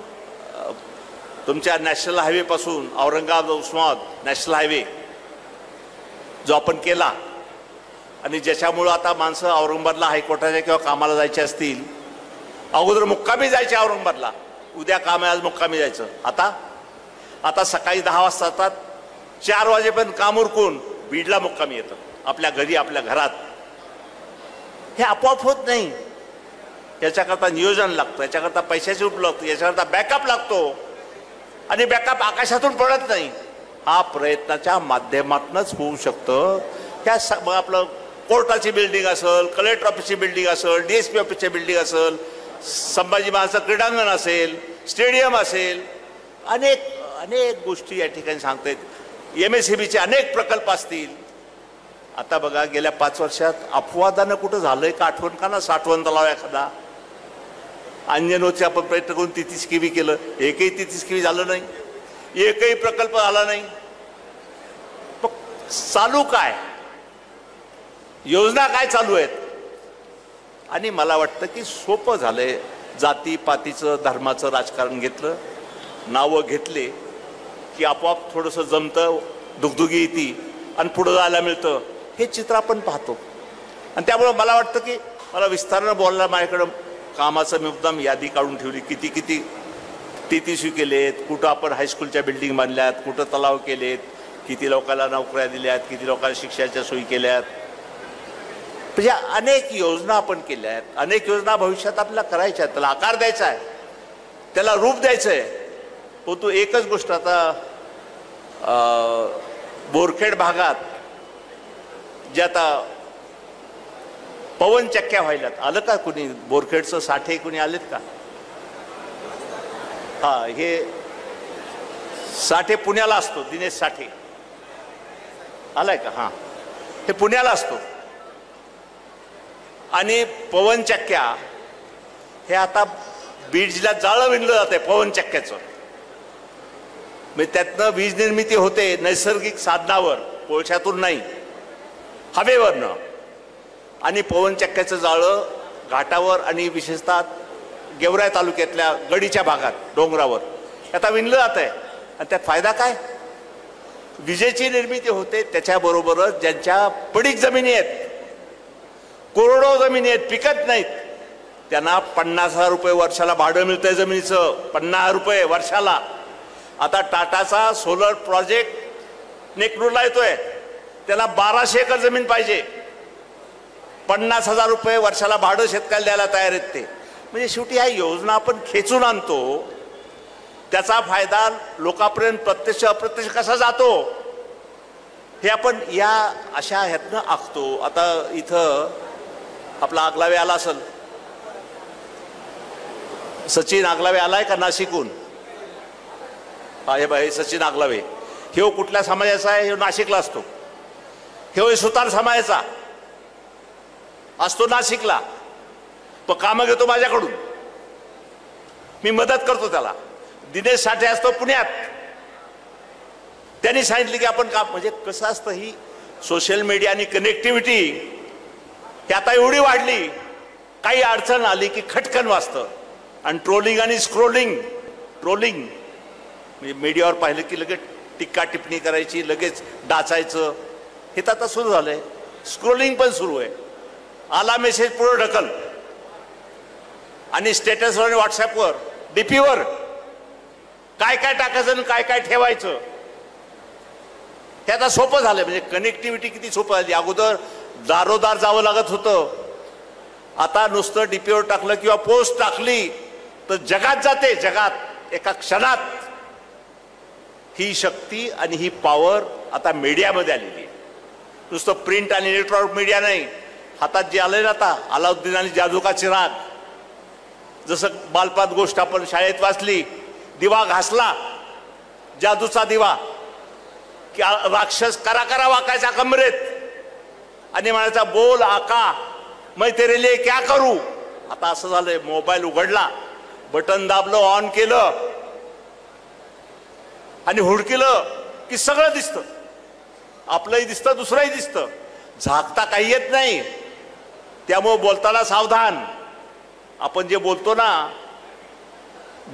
तुमच्या नॅशनल हायवेपासून औरंगाबाद उस्मानाबाद नॅशनल हायवे जो आपण केला आणि ज्याच्यामुळं आता माणसं औरंगाबादला हायकोर्टाच्या किंवा कामाला जायचे असतील, अगोदर मुक्कामी जायचे औरंगाबादला, उद्या काम आहे आज मुक्कामी जायचं. आता सकाळी 10 वाजता जातात, 4 वाजेपर्यंत काम उरकून बीडला मुक्कामी येतं, आपल्या घरी, आपल्या घरात. हे आपोआप होत नाही, याच्याकरता नियोजन लागतं, याच्याकरता पैशाची उपलब्ध, याच्याकरता बॅकअप लागतो. आणि बॅकअप आकाशातून पडत नाही, हा प्रयत्नाच्या माध्यमातूनच होऊ शकतं. त्या आपलं कोर्टाची बिल्डिंग असेल, कलेक्टर ऑफिसची बिल्डिंग असेल, DSP ऑफिसची बिल्डिंग असेल, संभाजी महाराजांचं क्रीडांगण असेल, स्टेडियम असेल, अनेक गोष्टी या ठिकाणी सांगता येत. MSEBचे अनेक प्रकल्प असतील. आता बघा गेल्या 5 वर्षात अपवादानं कुठं झालंय का आठवण का ना, साठवण तलाव एखादा, अंजनोचे आपण प्रयत्न करून 33 किवी केलं, एकही 33 किवी झालं नाही, एकही प्रकल्प आला नाही. चालू काय, योजना काय चालू आहेत. आणि मला वाटतं की सोपं झालंय, जातीपातीचं धर्माचं राजकारण घेतलं, नावं घेतले की आपोआप थोडंसं जमतं, दुगदुगी येते आणि पुढं जायला मिळतं. हे चित्र आपण पाहतो. आणि त्यामुळं मला वाटतं की मला विस्तारानं बोलायला माझ्याकडं कामाचं मी मुद्दाम यादी काढून ठेवली, किती TTC केलेत, कुठं आपण हायस्कूलच्या बिल्डिंग बांधल्यात, कुठं तलाव केलेत, किती लोकांना नोकऱ्या दिल्यात, किती लोकांना शिक्षणाच्या सोयी केल्यात, म्हणजे अनेक योजना आपण केल्या आहेत. अनेक योजना भविष्यात आपल्याला करायच्या आहेत, त्याला आकार द्यायचा आहे, त्याला रूप द्यायचं आहे. परंतु एकच गोष्ट, आता बोरखेड भागात जे आता पवन चक्क्या व्हायल्यात, आलं का कुणी बोरखेडचं साठे कुणी आलेत का? हा, हे साठे पुण्याला असतो, दिनेश साठे आलाय का? हा, हे पुण्याला असतो. आणि पवन चक्क्या हे आता बीड जिल्ह्यात जाळं विणलं जाते पवन चक्क्याचं. म्हणजे त्यातनं वीज निर्मिती होते नैसर्गिक साधनावर, कोळशातून नाही, हवेवरनं. आणि पवन चक्क्याचं जाळं घाटावर आणि विशेषतः गेवराई तालुक्यातल्या गडीच्या भागात डोंगरावर आता विणलं जात आहे. आणि त्यात फायदा काय? विजेची निर्मिती होते, त्याच्याबरोबरच ज्यांच्या पडीक जमिनी आहेत, करोडो जमिनी आहेत, पिकत नाहीत, त्यांना 50,000 रुपये वर्षाला भाडं मिळतंय जमिनीचं, 50,000 रुपये वर्षाला. आता टाटाचा सोलर प्रोजेक्ट नेकरूरला येतोय, त्याला 1200 एकर जमीन पाहिजे, 50,000 रुपये वर्षाला भाडं शेतकऱ्याला द्यायला तयार आहेत ते. म्हणजे शेवटी ह्या योजना आपण खेचून आणतो, त्याचा फायदा लोकांपर्यंत प्रत्यक्ष अप्रत्यक्ष कसा जातो हे आपण या अशा ह्यातनं आखतो. आता इथं आपला आगलावे आला असेल, सचिन आगलावे आलाय का नाशिकहून? हा, हे बाई सचिन आगलावे. हे कुठल्या समाजाचा आहे? हे नाशिकला असतो. हे सुतार समाजाचा असतो नाशिकला, तो कामं घेतो माझ्याकडून, मी मदत करतो त्याला. दिनेश साठे असतो पुण्यात, त्यांनी सांगितलं की आपण काम, म्हणजे कसं असतं, ही सोशल मीडिया आणि कनेक्टिव्हिटी ही आता एवढी वाढली, काही अडचण आली की खटकन वाचतं. आणि ट्रोलिंग आणि ट्रोलिंग म्हणजे मीडियावर पाहिलं की लगेच टिक्का टिप्पणी करायची, लगेच डाचायचं, हे तर आता सुरू झालंय. स्क्रोलिंग पण सुरू आहे. आला मेसेज पुढे ढकल, आणि स्टेटसवर आणि व्हॉट्सअपवर डीपीवर काय काय टाकायचं आणि काय काय ठेवायचं हे आता सोपं झालं. म्हणजे कनेक्टिव्हिटी किती सोपं झाली. अगोदर दारोदार जावं लागत होतं, आता नुसतं डीपीवर टाकलं किंवा पोस्ट टाकली तर जगात जाते, जगात एका क्षणात. ही शक्ती आणि ही पॉवर आता मीडियामध्ये आलेली आहे. नुसतं प्रिंट आणि इलेक्ट्रॉनिक मीडिया नाही, हातात जे आले ना आता, अलाउद्दीन आणि जादू का चिराग, जसं बालपात गोष्ट आपण शाळेत वाचली, दिवा घासला जादूचा दिवा की राक्षस करा वाकायचा कमरेत आणि म्हणायचा बोल आका मैं तेरे लिए क्या करू. आता असं झालंय, मोबाईल उघडला, बटन दाबलं, ऑन केलं आणि हुडकिलं की सगळं दिसतं. आपलंही दिसतं, दुसरंही दिसतं, झाकता काही येत नाही. त्यामुळे बोलताना सावधान. आपण जे बोलतो ना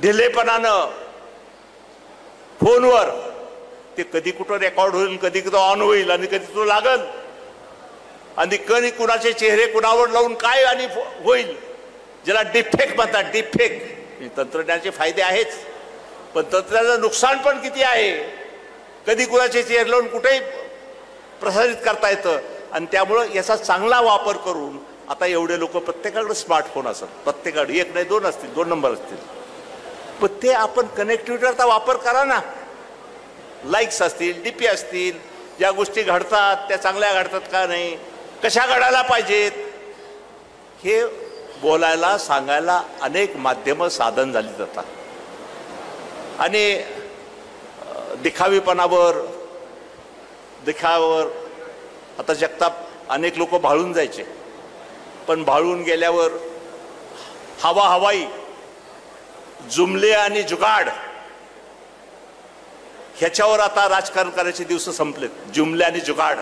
ढिलेपणानं फोनवर, ते कधी कुठं रेकॉर्ड होईल, कधी कुठं ऑन होईल आणि कधी तो लागल, आणि कधी कुणाचे चेहरे कुणावर लावून काय आणि होईल, ज्याला डिफेक्ट म्हणतात. डिफेक्ट तंत्रज्ञानाचे फायदे आहेच, पण तंत्रज्ञानाचं नुकसान पण किती आहे. कधी कुणाचे चेहरे लावून कुठेही प्रसारित करता येतं. आणि त्यामुळं याचा चांगला वापर करून आता एवढे लोक प्रत्येकाकडे स्मार्टफोन असतात, प्रत्येकाकडे एक नाही, 2 असतील, 2 नंबर असतील, पण ते आपण कनेक्टिव्हिटीचा वापर करा ना. लाईक्स असतील, डीपी असतील, ज्या गोष्टी घडतात त्या चांगल्या घडतात का नाही, कशा घडायला पाहिजेत, हे बोलायला सांगायला अनेक माध्यमं साधन झाली जातात. आणि दिखावीपणावर आता जगताप अनेक लोक भाळून जायचे, पण भाळून गेल्यावर हवाई जुमले आणि जुगाड ह्याच्यावर आता राजकारण करायचे दिवस संपलेत. जुमले आणि जुगाड,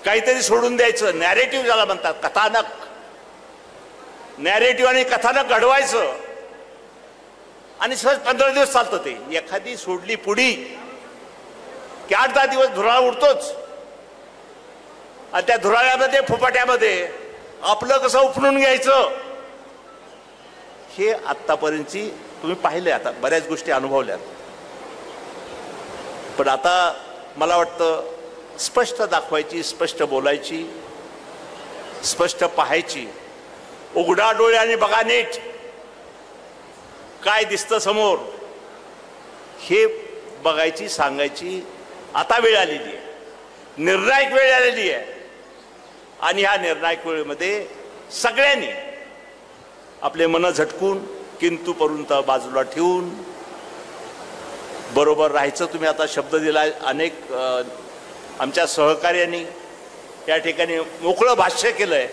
काहीतरी सोडून द्यायचं. नॅरेटिव्ह ज्याला म्हणतात, कथानक, नॅरेटिव्ह आणि कथानक घडवायचं आणि सहज 15 दिवस चालतं ते. एखादी सोडली पुडी की 8-10 दिवस धुराळा उडतोच. आणि त्या धुराळ्यामध्ये, फुपाट्यामध्ये आपलं कसं उपणून घ्यायचं हे आत्तापर्यंतची तुम्ही पाहिले, आता बऱ्याच गोष्टी अनुभवल्यात. पण आता मला वाटतं स्पष्ट दाखवायची, स्पष्ट बोलायची, स्पष्ट पाहायची, उघडा डोळ्याने बघा नीट काय दिसतं समोर हे बघायची, सांगायची आता वेळ आलेली आहे, निर्णायक वेळ आलेली आहे. आणि ह्या निर्णायक वेळेमध्ये सगळ्यांनी आपले मन झटकून किंतु परंतु बाजूला ठेवून बरोबर राहायचं. तुम्ही आता शब्द दिला, अनेक आमच्या सहकार्यांनी या ठिकाणी मोकळं भाष्य केलंय.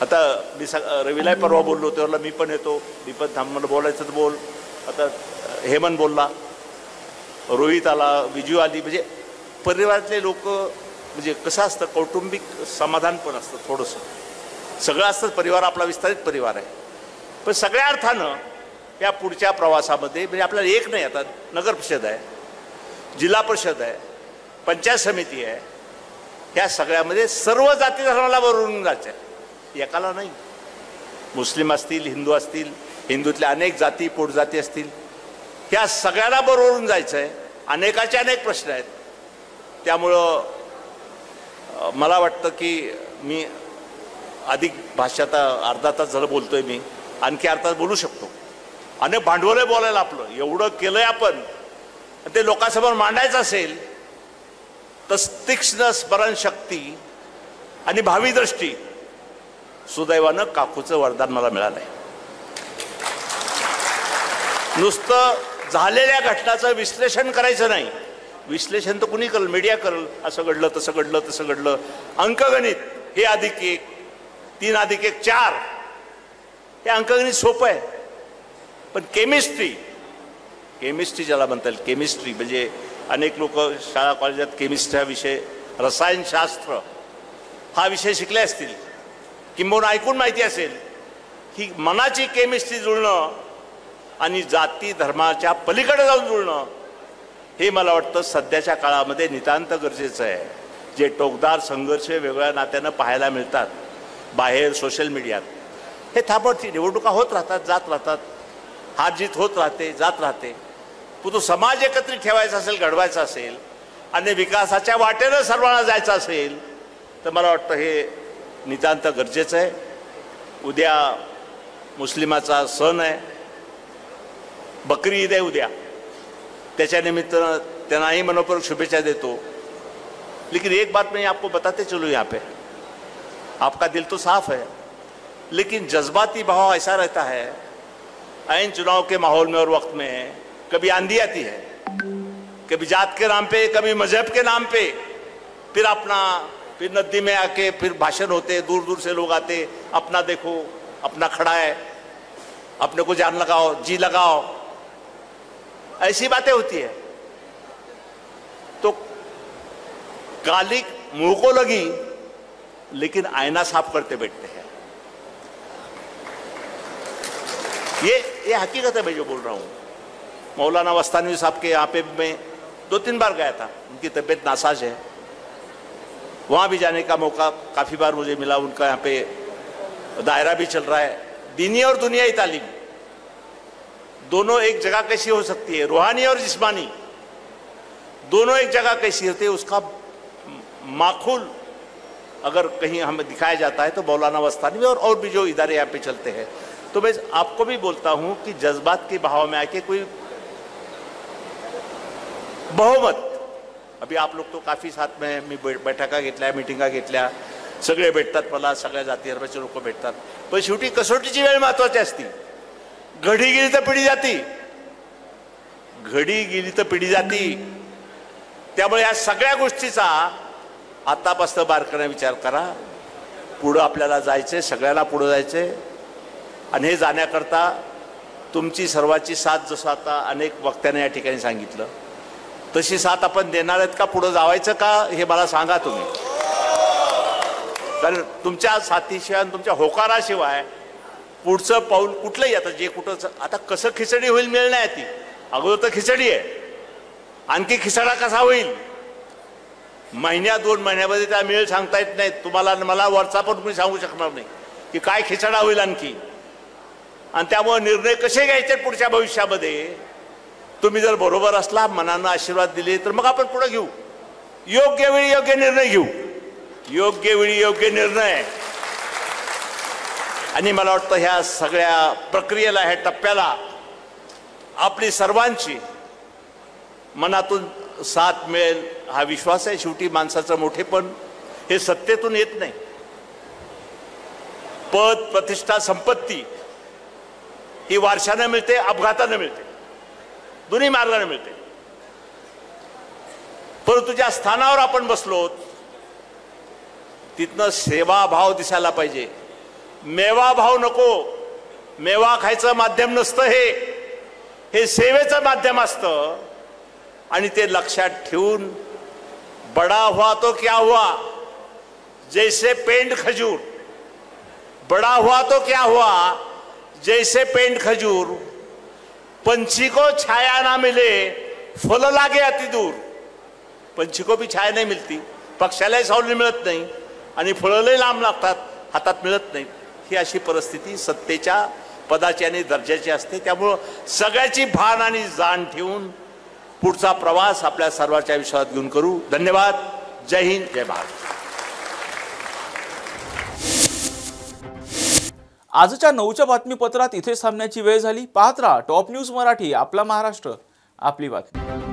आता मी रविला परवा बोललो तेव्हा मी पण येतो, मी पण थांब मला बोलायचं तर बोल. आता हेमंत बोलला, रोहित आला, विजू आली, म्हणजे परिवारातले लोक, म्हणजे कसं असतं कौटुंबिक समाधान पण असतं, थोडंसं सगळं असतं. परिवार आपला विस्तारित परिवार आहे, पण सगळ्या अर्थानं या पुढच्या प्रवासामध्ये म्हणजे आपल्याला एक नाही, आता नगर परिषद आहे, जिल्हा परिषद आहे, पंचायत समिती आहे, ह्या सगळ्यामध्ये सर्व जाती धर्माला बरोबरून जायचं आहे, एकाला नाही. मुस्लिम असतील, हिंदू असतील, हिंदूतल्या अनेक जाती पोटजाती असतील, ह्या सगळ्याला बरोबरून जायचं आहे. अनेकाचे अनेक प्रश्न आहेत. त्यामुळं मला वाटतं की मी अधिक भाषात अर्धा तास झालं बोलतोय, मी आणखी अर्धा तास बोलू शकतो. अनेक भांडवल आहे बोलायला, आपलं एवढं केलंय आपण, ते लोकांसमोर मांडायचं असेल तर तीक्ष्ण स्मरणशक्ती आणि भावी दृष्टी सुदैवानं काकूचं वरदान मला मिळालंय. नुसतं झालेल्या घटनाचं विश्लेषण करायचं नाही, विश्लेषण तर कुणी करेल, मीडिया करेल, असं घडलं तसं घडलं तसं घडलं. अंकगणित हे अधिक 1 3 अधिक 1 4 हे अंकगणित सोपं आहे. पण केमिस्ट्री ज्याला म्हणता येईल, केमिस्ट्री म्हणजे अनेक लोक शाळा कॉलेजात केमिस्ट्री हा विषय, रसायनशास्त्र हा विषय शिकले असतील, किंबहुना ऐकून माहिती असेल की मनाची केमिस्ट्री जुळणं आणि जाती धर्माच्या पलीकडे जाऊन जुळणं हे मला वाटतं सध्याच्या काळामध्ये नितांत गरजेचं आहे. जे टोकदार संघर्ष वेगळ्या नात्यानं पाहायला मिळतात बाहेर सोशल मीडियात, हे थांबवती. निवडणुका होत राहतात, जात राहतात, हार जीत होत राहते, जात राहते. तो समाज एकत्रित ठेवायचा असेल, घडवायचा असेल आणि विकासाच्या वाटेनं सर्वांना जायचं असेल तर मला वाटतं हे नितांत गरजेचं आहे. उद्या मुस्लिमाचा सण आहे, बकरी ईद आहे उद्या, त्याच्या निमित्तानं त्यांनाही मनोपूर्वक शुभेच्छा देतो. लेकिन एक बात मैं आपको बताते चलूँ, यहाँ पे आपका दिल तो साफ है, लेकिन जज्बाती भाव ऐसा रहता है ऐन चुनाव के माहौल में और वक्त में कभी आंधी आती है, कभी जात के नाम पे, कभी मजहब के नाम पे, फिर नदी में आके फिर भाषण होते, दूर दूर से लोग आते, अपना देखो, अपना खड़ा है, अपने को जान लगाओ, जी लगाओ, ऐसी बातें होती है. तो कालिक मुंह को लगी लेकिन आईना साफ करते बैठते हैं. ये हकीकत है मैं जो बोल रहा हूँ. मौलाना वस्तानवी साहब के यहाँ पे मैं 2-3 बार गया था, उनकी तबीयत नासाज है, वहाँ भी जाने का मौका काफ़ी बार मुझे मिला. उनका यहाँ पे दायरा भी चल रहा है. दीनी और दुनियाई तालीम दोनों एक जगह कैसी हो सकती है, रूहानी और जिस्मानी दोनों एक जगह कैसी होती है, उसका माखूल अगर कहीं हमें दिखाया जाता है तो मौलाना वस्तानवी और भी जो इदारे यहाँ पे चलते हैं. तो मैं आपको भी बोलता हूँ कि जज्बात के बहाव में आके कोई बहुमत, अभी आप लोग तो काफ़ी साथ में मी बैठका घेतल्या, मिटिंगा घेतल्या, सगळे भेटतात, मला सगळ्या जाती धर्माचे लोक भेटतात, पण शेवटी कसोटीची वेळ महत्त्वाची असते. घडी गेली तर पिढी जाती, घडी गेली तर पिढी जाती. त्यामुळे या सगळ्या गोष्टीचा आतापासून बारकाईने विचार करा. पुढं आपल्याला जायचंय, सगळ्याला पुढं जायचंय आणि हे जाण्याकरता तुमची सर्वांची साथ, जसं आता अनेक वक्त्यांनी या ठिकाणी सांगितलं, तशी साथ आपण देणार आहेत का, पुढं जावायचं का हे मला सांगा तुम्ही. कारण तुमच्या साथीशिवाय, तुमच्या होकाराशिवाय पुढचं पाऊल कुठलंही, आता जे कुठं आता कसं खिचडी होईल मिळ नाही ती, अगोदर तर खिचडी आहे, आणखी खिचडा कसा होईल महिन्या 2 महिन्यामध्ये त्या मिळ सांगता येत नाही तुम्हाला, मला वरचा पण तुम्ही सांगू शकणार नाही की काय खिचडा होईल आणखी. आणि त्यामुळे निर्णय कसे घ्यायचे पुढच्या भविष्यामध्ये तुम्ही जर बरोबर असला, मनानं आशीर्वाद दिले, तर मग आपण पुढे घेऊ. योग्य वेळी योग्य निर्णय घेऊ. योग्य वेळी योग्य निर्णय. आणि मला वाटतं ह्या सगळ्या प्रक्रियेला, ह्या टप्प्याला आपली सर्वांची मनातून साथ मिळेल हा विश्वास आहे. शेवटी माणसाचं मोठेपण हे सत्तेतून येत नाही. पद, प्रतिष्ठा, संपत्ती ही वारशानं मिळते, अपघातानं मिळते, दोन्ही मार्गाने मिळते. परंतु ज्या स्थानावर आपण बसलो तिथनं सेवाभाव दिसायला पाहिजे. मेवाभाव नको. मेवा खायचं माध्यम नसतं हे सेवेचं माध्यम असतं. आणि ते लक्षात ठेवून बडा हुआ तो क्या हुआ, जैसे पेंड खजूर. बड़ा हुआ तो क्या हुआ, जैसे पेंड खजूर. पंछी को छाया ना मिले, फल लागे अति दूर. पंछी को भी छाया नहीं मिळती, पक्षालाही सावली मिळत नाही आणि फळंही लांब लागतात, हातात मिळत नाहीत. ही अशी परिस्थिती सत्तेच्या, पदाची आणि दर्जाची असते. त्यामुळं सगळ्याची भान आणि जाण ठेवून पुढचा प्रवास आपल्या सर्वांच्या आयुष्यात घेऊन करू. धन्यवाद. जय हिंद, जय भारत. आजच्या 9च्या बातमीपत्रात इथे थांबण्याची वेळ झाली. पाहत राहा टॉप न्यूज मराठी, आपला महाराष्ट्र, आपली बातमी.